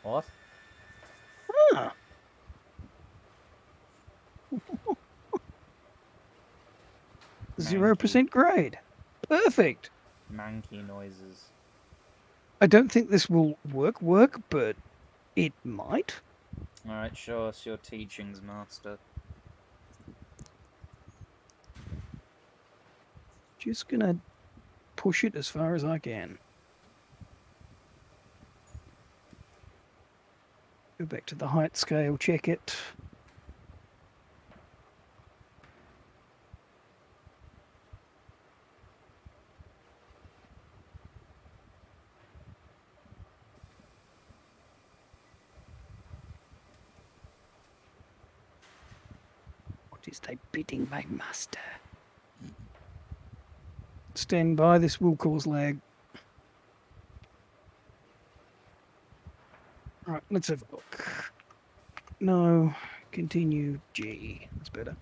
[SPEAKER 2] What?
[SPEAKER 1] Huh.
[SPEAKER 2] Manky.
[SPEAKER 1] 0% grade. Perfect.
[SPEAKER 2] Manky noises.
[SPEAKER 1] I don't think this will work, but it might.
[SPEAKER 2] Alright, show us your teachings, master.
[SPEAKER 1] Just gonna push it as far as I can. Go back to the height scale, check it. What is thy bidding, my master? Stand by, this will cause lag. Right, let's have a look. No, continue G. That's better.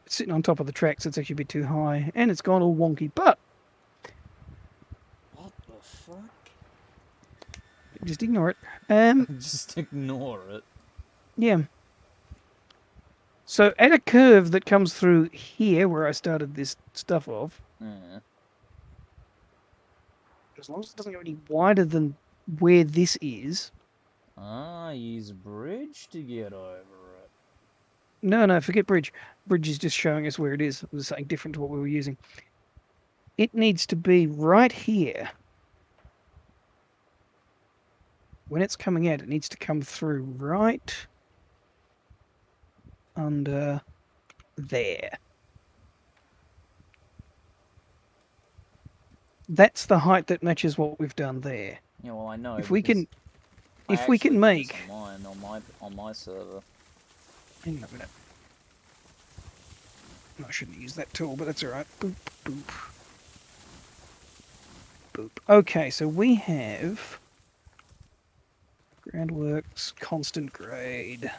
[SPEAKER 1] It's sitting on top of the track, so it's actually a bit too high, and it's gone all wonky. But
[SPEAKER 2] What the fuck?
[SPEAKER 1] just ignore it.
[SPEAKER 2] Just ignore it.
[SPEAKER 1] Yeah. So at a curve that comes through here, where I started this stuff off,
[SPEAKER 2] Yeah.
[SPEAKER 1] as long as it doesn't go any wider than where this is.
[SPEAKER 2] Ah, use bridge to get over it.
[SPEAKER 1] No, no, forget bridge. Bridge is just showing us where it is. It was something different to what we were using. It needs to be right here. When it's coming out, it needs to come through right under there. That's the height that matches what we've done there.
[SPEAKER 2] Yeah, well, I know
[SPEAKER 1] If we
[SPEAKER 2] because
[SPEAKER 1] can,
[SPEAKER 2] I
[SPEAKER 1] if we
[SPEAKER 2] actually
[SPEAKER 1] can
[SPEAKER 2] did this
[SPEAKER 1] make,
[SPEAKER 2] on my server.
[SPEAKER 1] hang on a minute. I shouldn't use that tool, but that's all right. Boop, boop, boop. Okay, so we have groundworks, constant grade.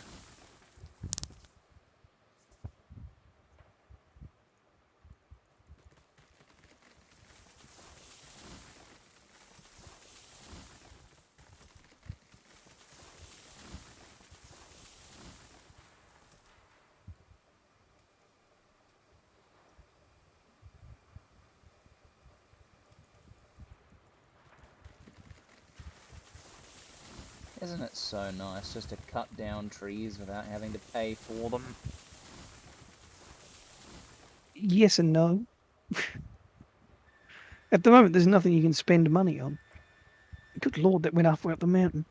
[SPEAKER 2] Isn't it so nice just to cut down trees without having to pay for them?
[SPEAKER 1] Yes and no. At the moment, there's nothing you can spend money on. Good lord, that went halfway up the mountain.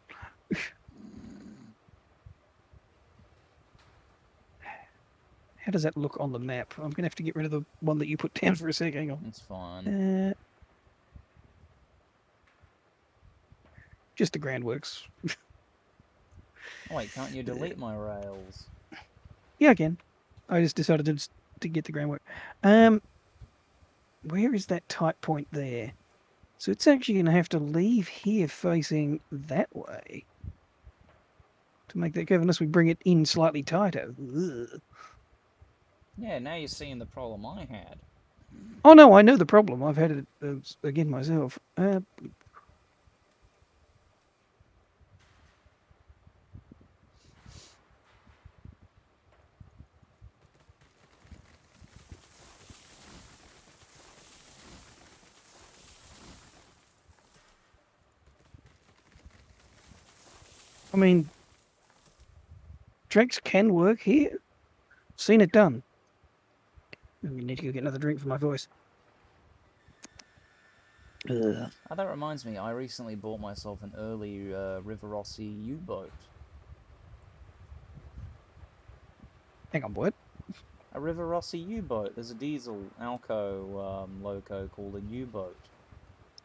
[SPEAKER 1] How does that look on the map? I'm going to have to get rid of the one that you put down for a sec. Hang
[SPEAKER 2] It's fine.
[SPEAKER 1] on. Just the groundworks.
[SPEAKER 2] Oh, wait, can't you delete my rails?
[SPEAKER 1] Yeah, I can. I just decided to get the groundwork. Um, where is that tight point there? So it's actually going to have to leave here facing that way to make that curve, unless we bring it in slightly tighter. Ugh.
[SPEAKER 2] Yeah, now you're seeing the problem I had.
[SPEAKER 1] Oh no, I know the problem. I've had it again myself. I mean, drakes can work here. Seen it done. I need to go get another drink for my voice. Ugh.
[SPEAKER 2] Oh, that reminds me, I recently bought myself an early Rivarossi U-boat.
[SPEAKER 1] Hang on, what?
[SPEAKER 2] A Rivarossi U-boat. There's a diesel Alco loco called a U-boat.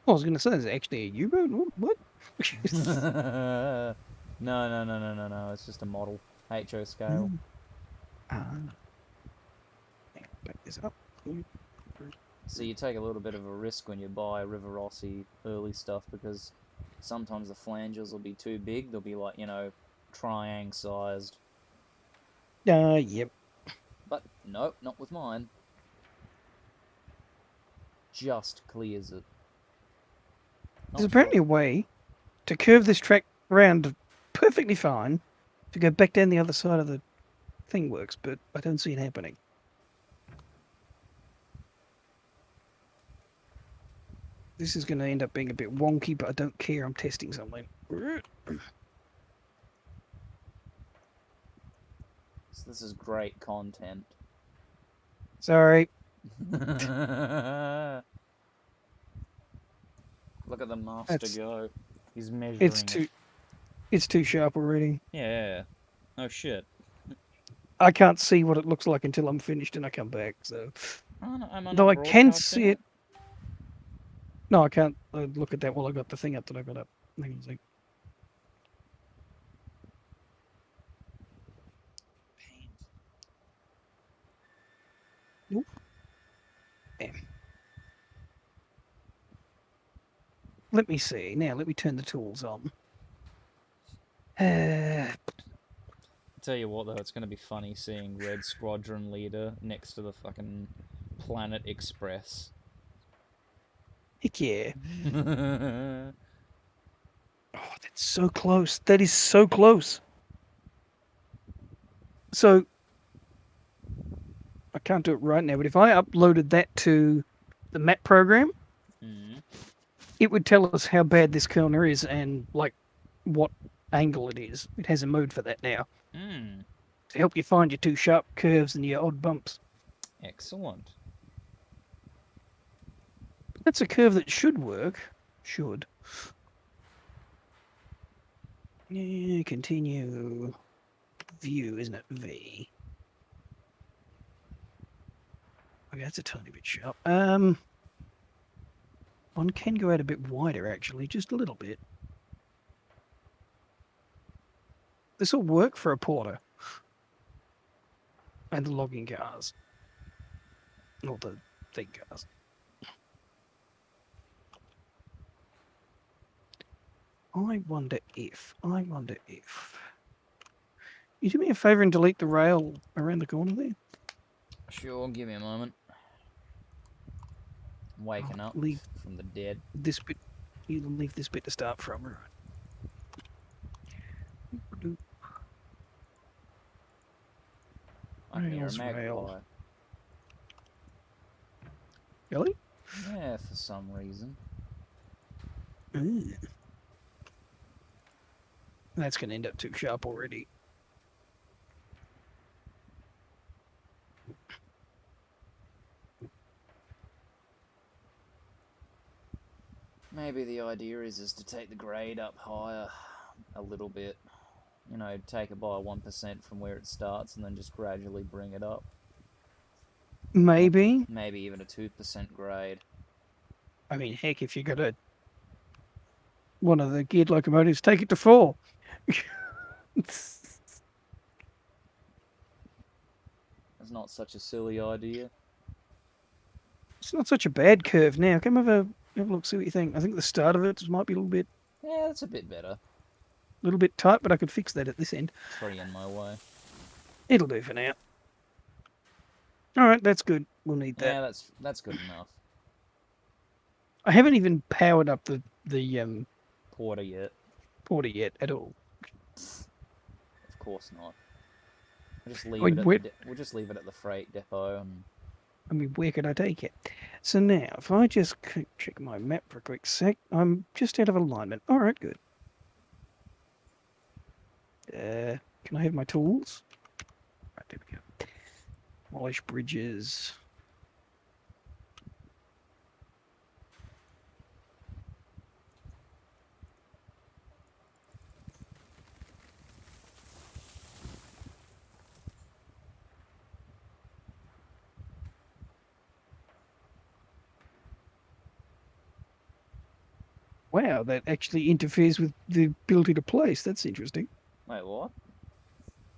[SPEAKER 1] I was going to say, is it actually a U-boat? What?
[SPEAKER 2] No, no, no, no, no, no. It's just a model. HO scale.
[SPEAKER 1] Mm. Ah, hang on, back this up.
[SPEAKER 2] So you take a little bit of a risk when you buy Rivarossi early stuff because sometimes the flanges will be too big. They'll be like, triang sized.
[SPEAKER 1] Yep.
[SPEAKER 2] But no, not with mine. Just clears it.
[SPEAKER 1] There's
[SPEAKER 2] Not sure.
[SPEAKER 1] apparently a way to curve this track round perfectly fine to go back down the other side of the thing works, but I don't see it happening. This is going to end up being a bit wonky, but I don't care. I'm testing something.
[SPEAKER 2] So this is great content.
[SPEAKER 1] Sorry,
[SPEAKER 2] Look at the master
[SPEAKER 1] that's
[SPEAKER 2] go. He's
[SPEAKER 1] it's
[SPEAKER 2] measuring it.
[SPEAKER 1] too it's too sharp already.
[SPEAKER 2] Yeah. Oh shit.
[SPEAKER 1] I can't see what it looks like until I'm finished and I come back. So,
[SPEAKER 2] Am I
[SPEAKER 1] though
[SPEAKER 2] not
[SPEAKER 1] I can
[SPEAKER 2] broadcasting
[SPEAKER 1] see it.
[SPEAKER 2] it?
[SPEAKER 1] No, I can't look at that while I got the thing up that I got up. Hang on a sec. Oop, bam. Let me see. Now let me turn the tools on.
[SPEAKER 2] Tell you what, though, it's going to be funny seeing Red Squadron Leader next to the fucking Planet Express.
[SPEAKER 1] Heck yeah. Oh, that's so close. That is so close. So I can't do it right now, but if I uploaded that to the map program,
[SPEAKER 2] Mm.
[SPEAKER 1] it would tell us how bad this corner is and like what angle it is. It has a mode for that now
[SPEAKER 2] Mm.
[SPEAKER 1] to help you find your two sharp curves and your odd bumps.
[SPEAKER 2] Excellent.
[SPEAKER 1] That's a curve that should work. Should. Yeah, continue. View, isn't it? V. Okay, that's a tiny bit sharp. One can go out a bit wider actually, just a little bit. This will work for a porter and the logging cars, or the thing cars. I wonder if. You do me a favour and delete the rail around the corner there.
[SPEAKER 2] Sure, give me a moment.
[SPEAKER 1] I'll
[SPEAKER 2] Waking up
[SPEAKER 1] leave
[SPEAKER 2] from the dead.
[SPEAKER 1] this bit. You leave this bit to start from. Right.
[SPEAKER 2] I can hear a
[SPEAKER 1] Rail.
[SPEAKER 2] magpie.
[SPEAKER 1] Really?
[SPEAKER 2] Yeah, for some reason.
[SPEAKER 1] Mm. That's going to end up too sharp already.
[SPEAKER 2] Maybe the idea is to take the grade up higher a little bit. You know, take it by 1% from where it starts and then just gradually bring it up.
[SPEAKER 1] Maybe.
[SPEAKER 2] Maybe even a 2% grade.
[SPEAKER 1] I mean, heck, if you got one of the geared locomotives, take it to 4. It's
[SPEAKER 2] It's not such a silly idea.
[SPEAKER 1] not such a bad curve now. Come have a look, see what you think. I think the start of it might be
[SPEAKER 2] Yeah, that's a bit better.
[SPEAKER 1] little bit tight, but I could fix that at this end.
[SPEAKER 2] Tree in my way.
[SPEAKER 1] It'll do for now. All right, that's good. We'll need that.
[SPEAKER 2] Yeah, that's good enough.
[SPEAKER 1] I haven't even powered up the
[SPEAKER 2] Porter yet?
[SPEAKER 1] porter yet at all.
[SPEAKER 2] Of course not. We'll just leave
[SPEAKER 1] Wait,
[SPEAKER 2] it at
[SPEAKER 1] where,
[SPEAKER 2] we'll just leave it at the freight depot and
[SPEAKER 1] I mean, where could I take it? So now, if I just check my map for a quick sec, I'm just out of alignment. All right, good. Can I have my tools? Right, there we go. Polish bridges. Wow, that actually interferes with the ability to place. That's interesting.
[SPEAKER 2] wait, what?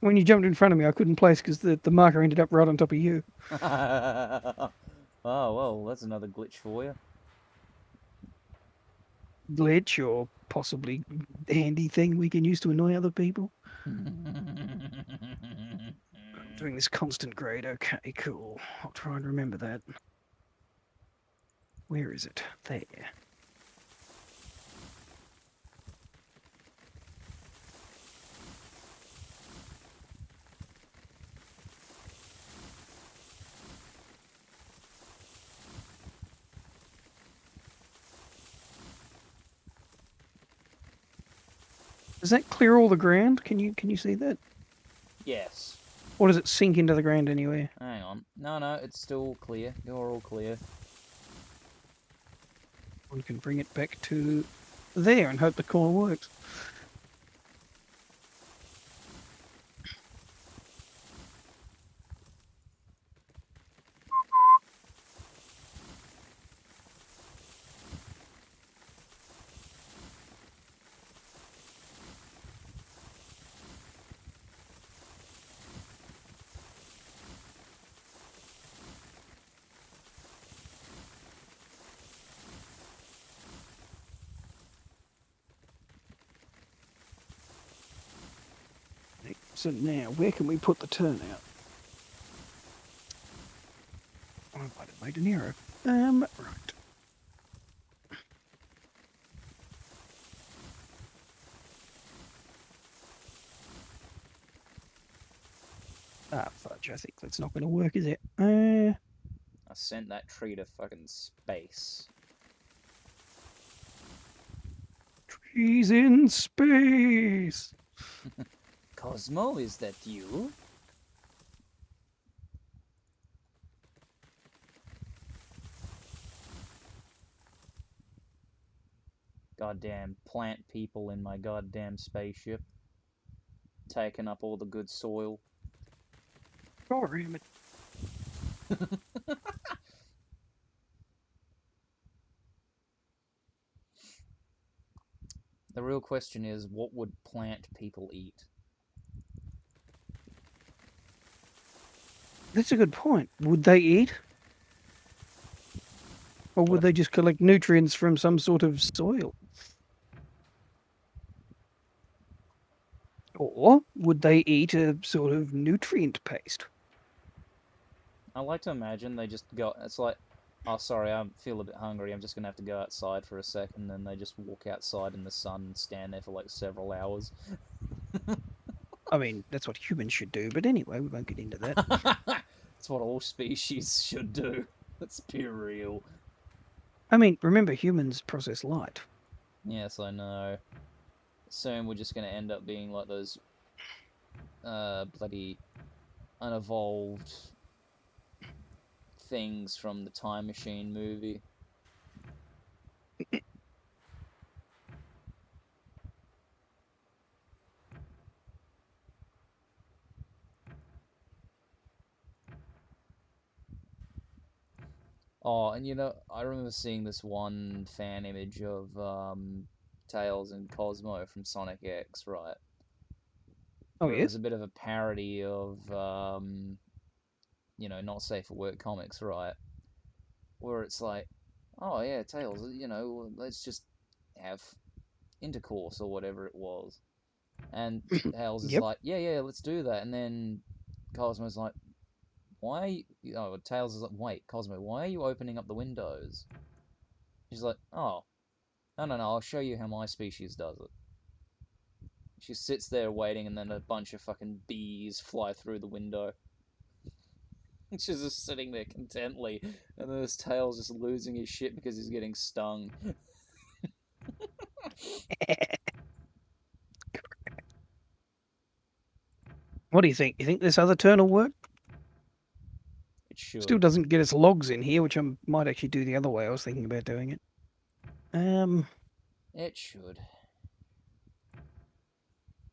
[SPEAKER 1] When you jumped in front of me, I couldn't place because the marker ended up right on top of you.
[SPEAKER 2] Oh well, that's another glitch for you.
[SPEAKER 1] Glitch or possibly handy thing we can use to annoy other people. I'm doing this constant grade. Okay, cool. I'll try and remember that. Where is it? There. Does that clear all the ground? Can you see that?
[SPEAKER 2] Yes.
[SPEAKER 1] Or does it sink into the ground anywhere?
[SPEAKER 2] Hang on. No, it's still clear. You're all clear.
[SPEAKER 1] One can bring it back to there and hope the core works. So now, where can we put the turnout? Oh, I might have made an arrow. Right. Ah, fudge. I think that's not going to work, is it?
[SPEAKER 2] I sent that tree to fucking space.
[SPEAKER 1] Trees in space.
[SPEAKER 2] Cosmo, is that you? Goddamn plant people in my goddamn spaceship. Taking up all the good soil.
[SPEAKER 1] Sorry,
[SPEAKER 2] The real question is, what would plant people eat?
[SPEAKER 1] that's a good point. Would they eat? Or
[SPEAKER 2] What
[SPEAKER 1] would they just collect nutrients from some sort of soil? Or would they eat a sort of nutrient paste?
[SPEAKER 2] I like to imagine they just go. It's like, oh, sorry, I feel a bit hungry. I'm just gonna have to go outside for a second. And they just walk outside in the sun and stand there for like several hours.
[SPEAKER 1] I mean, that's what humans should do, but anyway, we won't get into that.
[SPEAKER 2] That's what all species should do. Let's be real.
[SPEAKER 1] I mean, remember, humans process light.
[SPEAKER 2] Yes, I know. Soon we're just gonna end up being like those bloody unevolved things from the Time Machine movie. Oh, and I remember seeing this one fan image of Tails and Cosmo from Sonic X, right?
[SPEAKER 1] Oh,
[SPEAKER 2] Where it was
[SPEAKER 1] yes?
[SPEAKER 2] a bit of a parody of not safe for work comics, right? Where it's like, oh yeah, Tails, let's just have intercourse or whatever it was. And Tails is
[SPEAKER 1] Yep.
[SPEAKER 2] like, yeah, yeah, let's do that. And then Cosmo's like, why? Oh, Tails is like, wait, Cosmo, why are you opening up the windows? She's like, oh, no, no, no, I'll show you how my species does it. She sits there waiting, and then a bunch of fucking bees fly through the window. She's just sitting there contently, and then this Tails just losing his shit because he's getting stung.
[SPEAKER 1] What do you think? You think this other turn will work?
[SPEAKER 2] It
[SPEAKER 1] Still
[SPEAKER 2] should.
[SPEAKER 1] doesn't get us logs in here, which I might actually do the other way. I was thinking about doing it. Um,
[SPEAKER 2] It should.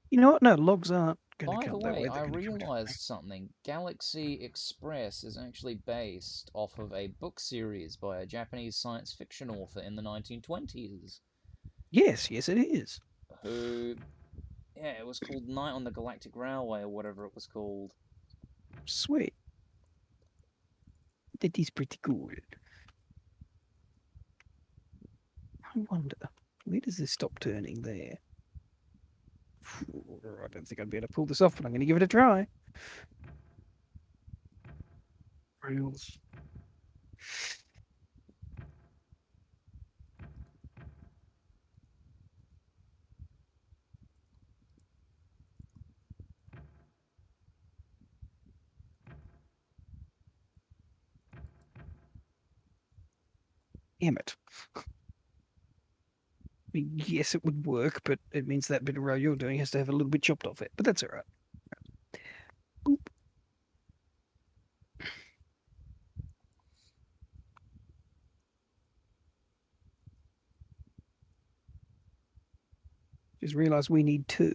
[SPEAKER 1] you know what? No, logs aren't going to
[SPEAKER 2] By the
[SPEAKER 1] come that
[SPEAKER 2] way,
[SPEAKER 1] way.
[SPEAKER 2] I
[SPEAKER 1] They're going to come down.
[SPEAKER 2] realized something. Galaxy Express is actually based off of a book series by a Japanese science fiction author in the 1920s
[SPEAKER 1] Yes, yes, it is.
[SPEAKER 2] who, yeah, it was called Night on the Galactic Railway or whatever it was called.
[SPEAKER 1] Sweet. That is pretty cool. I wonder, where does this stop turning there? I don't think I'd be able to pull this off, but I'm going to give it a try. Rails. Damn it. I mean, yes, it would work, but it means that bit of row you're doing has to have a little bit chopped off it. But that's all right. Boop. Just realised we need two.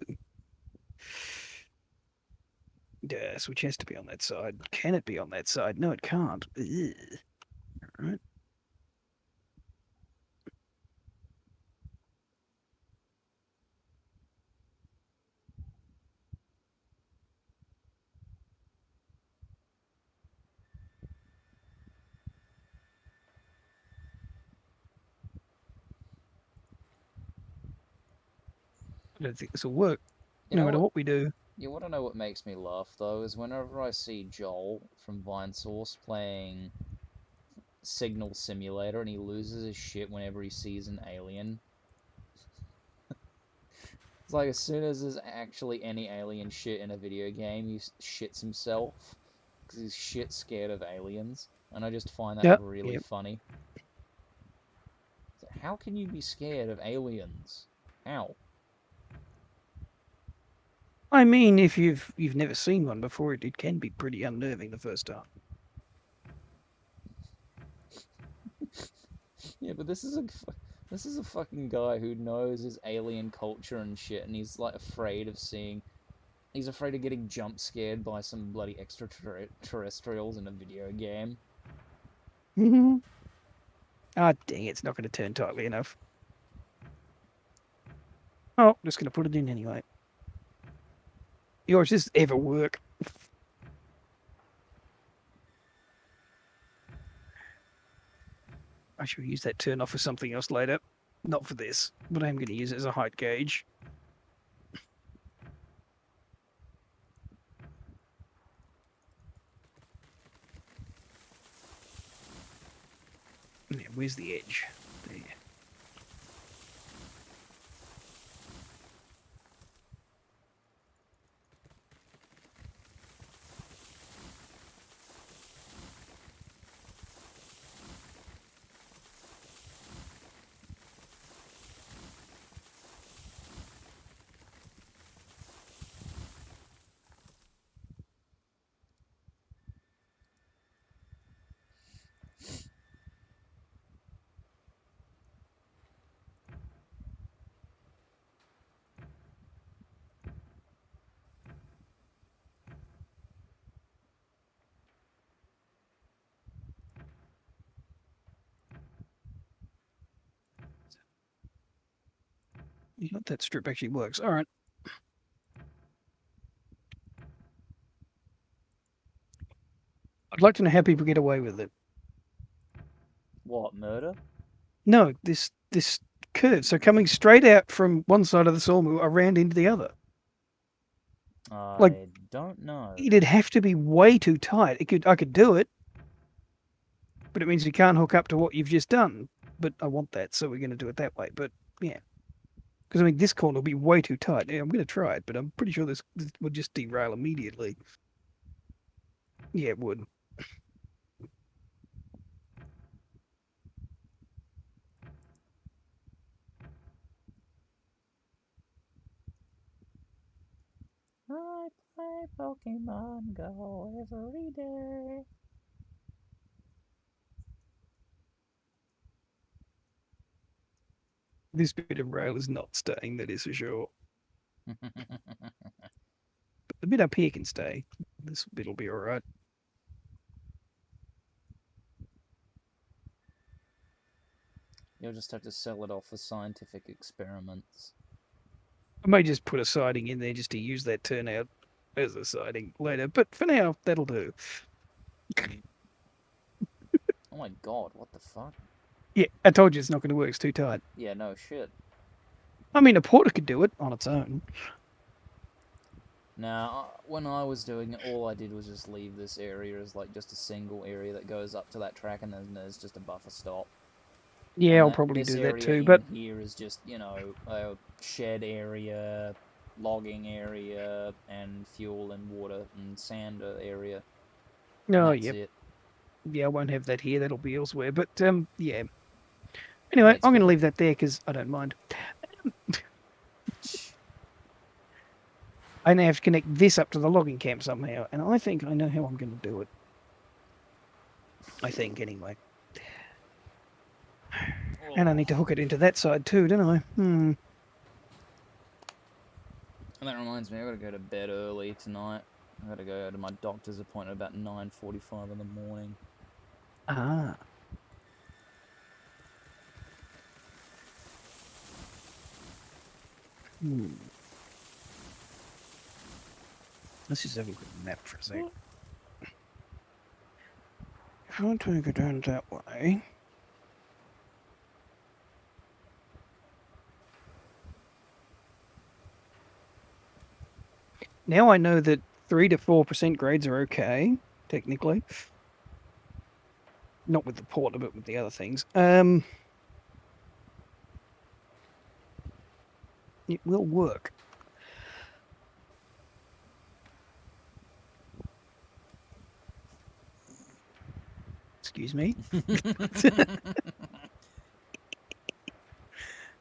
[SPEAKER 1] Yes, which has to be on that side. Can it be on that side? No, it can't. Ugh. All right. I don't think this will work,
[SPEAKER 2] You
[SPEAKER 1] no
[SPEAKER 2] know
[SPEAKER 1] matter
[SPEAKER 2] what?
[SPEAKER 1] what we do.
[SPEAKER 2] You want to know what makes me laugh though is whenever I see Joel from Vinesource playing Signal Simulator and he loses his shit whenever he sees an alien. It's like as soon as there's actually any alien shit in a video game, he shits himself because he's shit scared of aliens, and I just find that
[SPEAKER 1] Yep,
[SPEAKER 2] really
[SPEAKER 1] yep.
[SPEAKER 2] funny. How can you be scared of aliens? How?
[SPEAKER 1] I mean, if you've never seen one before, it can be pretty unnerving the first time.
[SPEAKER 2] Yeah, but this is a fucking guy who knows his alien culture and shit, and he's like afraid of seeing. He's afraid of getting jump scared by some bloody extraterrestrials in a video game.
[SPEAKER 1] Mhm. Ah, dang, it's not going to turn tightly enough. Oh, just going to put it in anyway. Yours just ever work. I should use that turn off for something else later. Not for this, but I am going to use it as a height gauge. Yeah, where's the edge? There. You know, that strip actually works. All right. I'd like to know how people get away with it.
[SPEAKER 2] What, murder?
[SPEAKER 1] No, this curve. So coming straight out from one side of the sawmill around into the other. Like
[SPEAKER 2] I don't know.
[SPEAKER 1] it'd have to be way too tight. I could do it, but it means you can't hook up to what you've just done. But I want that, so we're going to do it that way. But yeah, because I mean this corner will be way too tight. Yeah, I'm going to try it, but I'm pretty sure this would just derail immediately. Yeah, it would.
[SPEAKER 2] I play Pokemon Go every day.
[SPEAKER 1] This bit of rail is not staying. That is for sure. But the bit up here can stay. This bit'll be all right.
[SPEAKER 2] You'll just have to sell it off for scientific experiments.
[SPEAKER 1] I may just put a siding in there just to use that turnout as a siding later. But for now, that'll do.
[SPEAKER 2] Oh my god, what the fuck?
[SPEAKER 1] Yeah, I told you it's not going to work. It's too tight.
[SPEAKER 2] Yeah, no shit.
[SPEAKER 1] I mean, a porter could do it on its own.
[SPEAKER 2] Now, when I was doing it, all I did was just leave this area as like just a single area that goes up to that track, and then there's just a buffer stop.
[SPEAKER 1] Yeah,
[SPEAKER 2] And
[SPEAKER 1] I'll
[SPEAKER 2] that
[SPEAKER 1] probably
[SPEAKER 2] this
[SPEAKER 1] do that
[SPEAKER 2] area
[SPEAKER 1] too.
[SPEAKER 2] in
[SPEAKER 1] But
[SPEAKER 2] here is just, you know, a shed area, logging area, and fuel and water and sand area, and
[SPEAKER 1] oh,
[SPEAKER 2] that's
[SPEAKER 1] yep,
[SPEAKER 2] it.
[SPEAKER 1] yeah, I won't have that here. That'll be elsewhere. But yeah.
[SPEAKER 2] Hey,
[SPEAKER 1] Anyway,
[SPEAKER 2] it's
[SPEAKER 1] I'm going to
[SPEAKER 2] good.
[SPEAKER 1] leave that there because I don't mind. I now have to connect this up to the logging camp somehow, and I think I know how I'm going to do it. I think anyway. And I
[SPEAKER 2] Oh,
[SPEAKER 1] need to hook it into that side too, don't I? Hmm.
[SPEAKER 2] and that reminds me, I gotta go to bed early tonight. I gotta go to my doctor's appointment about 9:45 in the morning.
[SPEAKER 1] Ah. Hmm. Let's just have a quick map for a sec. If I take it down that way, Now I know that 3 to 4% grades are okay, technically. Not with the porter, but with the other things. It will work. Excuse me.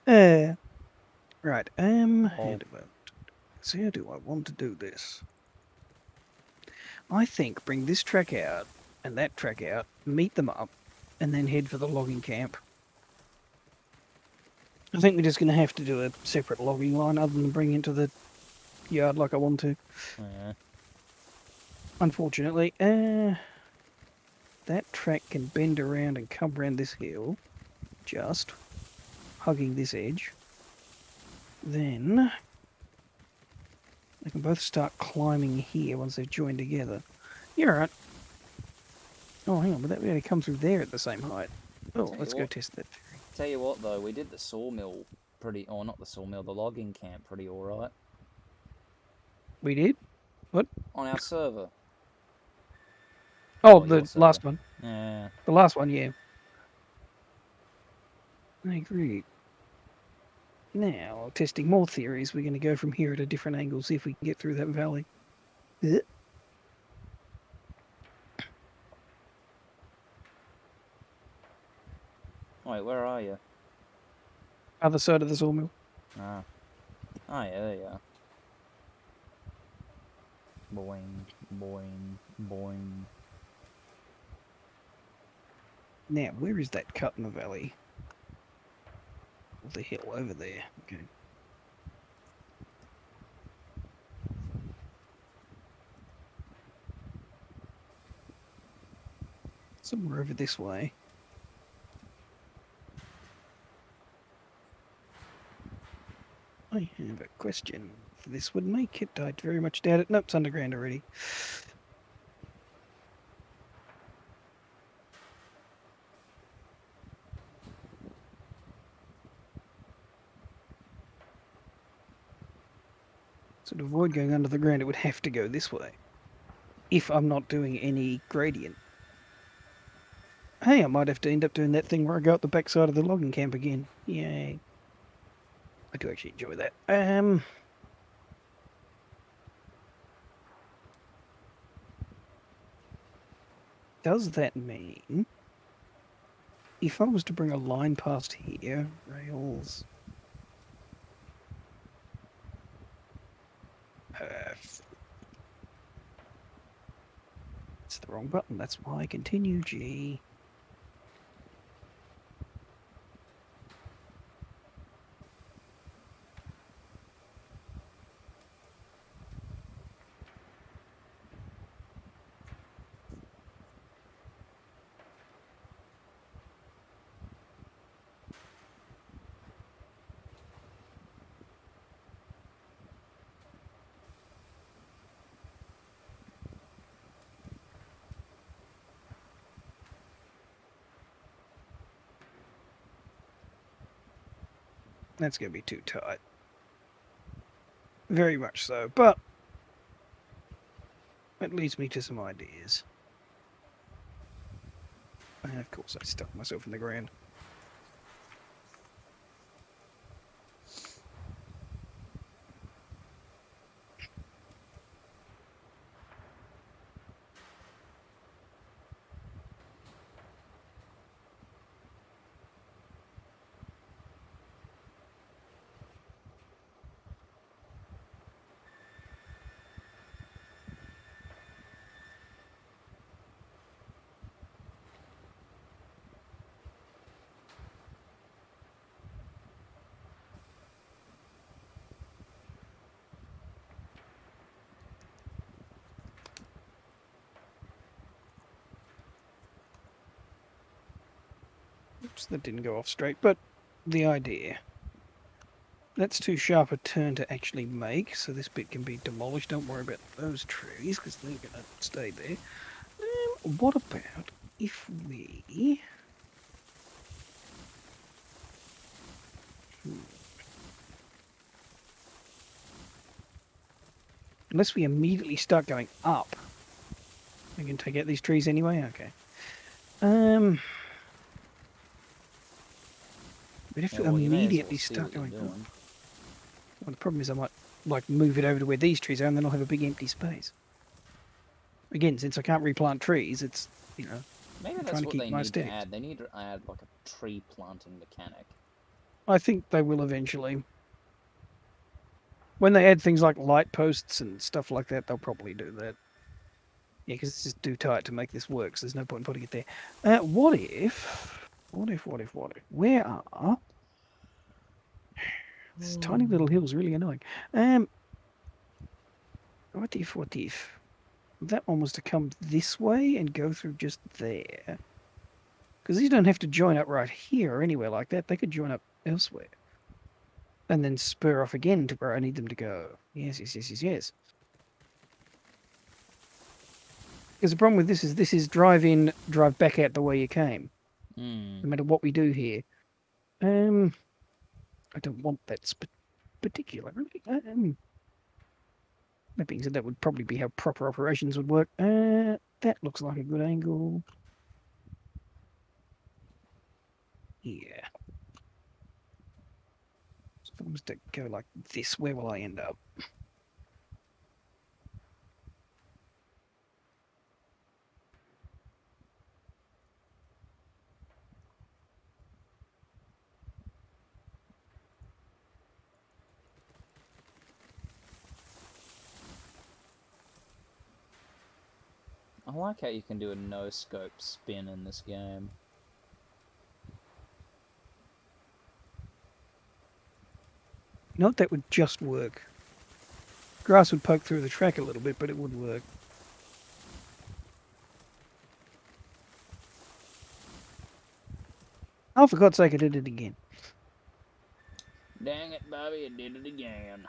[SPEAKER 1] uh, right.
[SPEAKER 2] Oh,
[SPEAKER 1] So how do I want to do this? I think bring this track out and that track out, meet them up, and then head for the logging camp. I think we're just going to have to do a separate logging line other than bring into the yard like I want to.
[SPEAKER 2] yeah.
[SPEAKER 1] Unfortunately, that track can bend around and come around this hill, just hugging this edge. Then they can both start climbing here once they've joined together. Yeah, right. Oh, hang on, but that really come through there at the same height. Oh,
[SPEAKER 2] Tell you
[SPEAKER 1] let's go
[SPEAKER 2] what,
[SPEAKER 1] test that.
[SPEAKER 2] tell you what though, we did the sawmill pretty, or not the sawmill, the logging camp pretty alright
[SPEAKER 1] We did? What?
[SPEAKER 2] on our server.
[SPEAKER 1] Oh,
[SPEAKER 2] Well, your
[SPEAKER 1] the
[SPEAKER 2] server.
[SPEAKER 1] last one.
[SPEAKER 2] Yeah.
[SPEAKER 1] The last one, yeah. I agree. Now, testing more theories, we're going to go from here at a different angle, see if we can get through that valley.
[SPEAKER 2] Wait, where are you?
[SPEAKER 1] Other side of the sawmill.
[SPEAKER 2] Ah. Oh yeah, there you are. Boing, boing, boing.
[SPEAKER 1] Now, where is that cut in the valley? Or the hill over there. Okay. Somewhere over this way. I have a question. If this would make it, I very much doubt it. Nope, it's underground already. So to avoid going under the ground, it would have to go this way. If I'm not doing any gradient. Hey, I might have to end up doing that thing where I go up the backside of the logging camp again. Yay. I do actually enjoy that. Does that mean if I was to bring a line past here, rails, it's the wrong button. That's why. Continue G. That's going to be too tight. Very much so. But it leads me to some ideas. And of course, I stuck myself in the ground. Oops, that didn't go off straight. But the idea. That's too sharp a turn to actually make, so this bit can be demolished. Don't worry about those trees, because they're going to stay there. What about if we... Unless we immediately start going up. We can take out these trees anyway? Okay. We'd have
[SPEAKER 2] Yeah,
[SPEAKER 1] to
[SPEAKER 2] well, you may as well
[SPEAKER 1] immediately
[SPEAKER 2] see
[SPEAKER 1] start
[SPEAKER 2] what you're
[SPEAKER 1] going up.
[SPEAKER 2] doing.
[SPEAKER 1] Well, the problem is I might like move it over to where these trees are and then I'll have a big empty space. Again, since I can't replant trees, it's,
[SPEAKER 2] Maybe
[SPEAKER 1] I'm trying
[SPEAKER 2] that's
[SPEAKER 1] to
[SPEAKER 2] what
[SPEAKER 1] keep
[SPEAKER 2] they
[SPEAKER 1] my
[SPEAKER 2] need to
[SPEAKER 1] aesthetics.
[SPEAKER 2] add. They need to add like a tree planting mechanic.
[SPEAKER 1] I think they will eventually. When they add things like light posts and stuff like that, they'll probably do that. Yeah, because it's just too tight to make this work, so there's no point in putting it there. What if? What if? Where are this tiny little hill's really annoying. Um, what if that one was to come this way and go through just there? Because these don't have to join up right here or anywhere like that. They could join up elsewhere and then spur off again to where I need them to go. Yes. Because the problem with this is drive in, drive back out the way you came.
[SPEAKER 2] Hmm.
[SPEAKER 1] No matter what we do here. Um, I don't want that particularly. That being said, that would probably be how proper operations would work. That looks like a good angle. Yeah. So if I was to go like this, where will I end up?
[SPEAKER 2] I like how you can do a no scope spin in this game.
[SPEAKER 1] You know what? That would just work. Grass would poke through the track a little bit, but it would work. Oh, for God's sake, I did it again.
[SPEAKER 2] Dang it, Bobby, I did it again.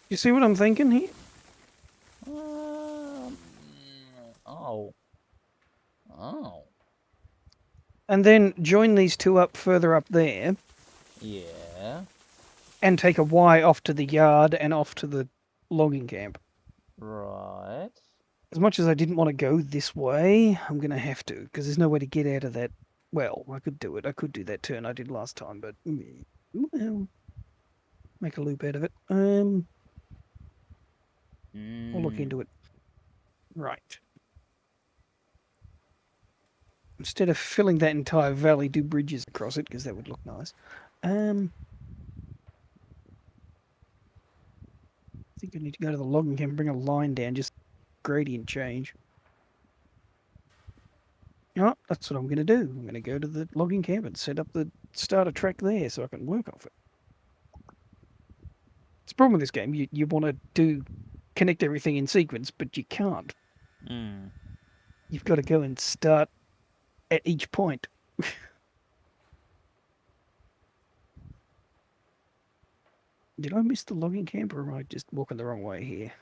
[SPEAKER 1] You see what I'm thinking here?
[SPEAKER 2] Um, oh. Oh.
[SPEAKER 1] And then join these two up further up there
[SPEAKER 2] Yeah.
[SPEAKER 1] and take a Y off to the yard and off to the logging camp.
[SPEAKER 2] Right.
[SPEAKER 1] As much as I didn't want to go this way, I'm going to have to because there's no way to get out of that. Well, I could do it. I could do that turn I did last time, but well, make a loop out of it. I'll look
[SPEAKER 2] Hmm.
[SPEAKER 1] into it. Right. Instead of filling that entire valley, do bridges across it because that would look nice. I think I need to go to the logging camp and bring a line down, just gradient change. Oh, that's what I'm going to do. I'm going to go to the logging camp and set up the starter track there so I can work off it. It's a problem with this game. You want to connect everything in sequence, but you can't.
[SPEAKER 2] Hmm.
[SPEAKER 1] You've got to go and start at each point. Did I miss the logging camp or am I just walking the wrong way here?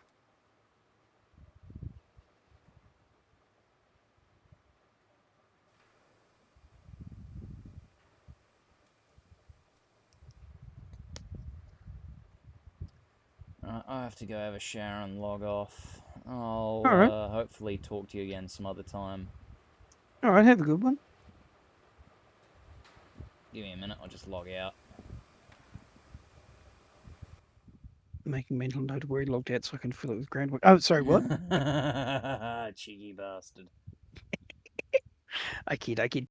[SPEAKER 2] Right, I have to go have a shower and log off. I'll
[SPEAKER 1] All right.
[SPEAKER 2] hopefully talk to you again some other time.
[SPEAKER 1] All right. Have a good one.
[SPEAKER 2] Give me a minute, I'll just log out.
[SPEAKER 1] Making mental note of where he logged out so I can fill it with groundwork. Oh, sorry, what?
[SPEAKER 2] Cheeky bastard.
[SPEAKER 1] I kid.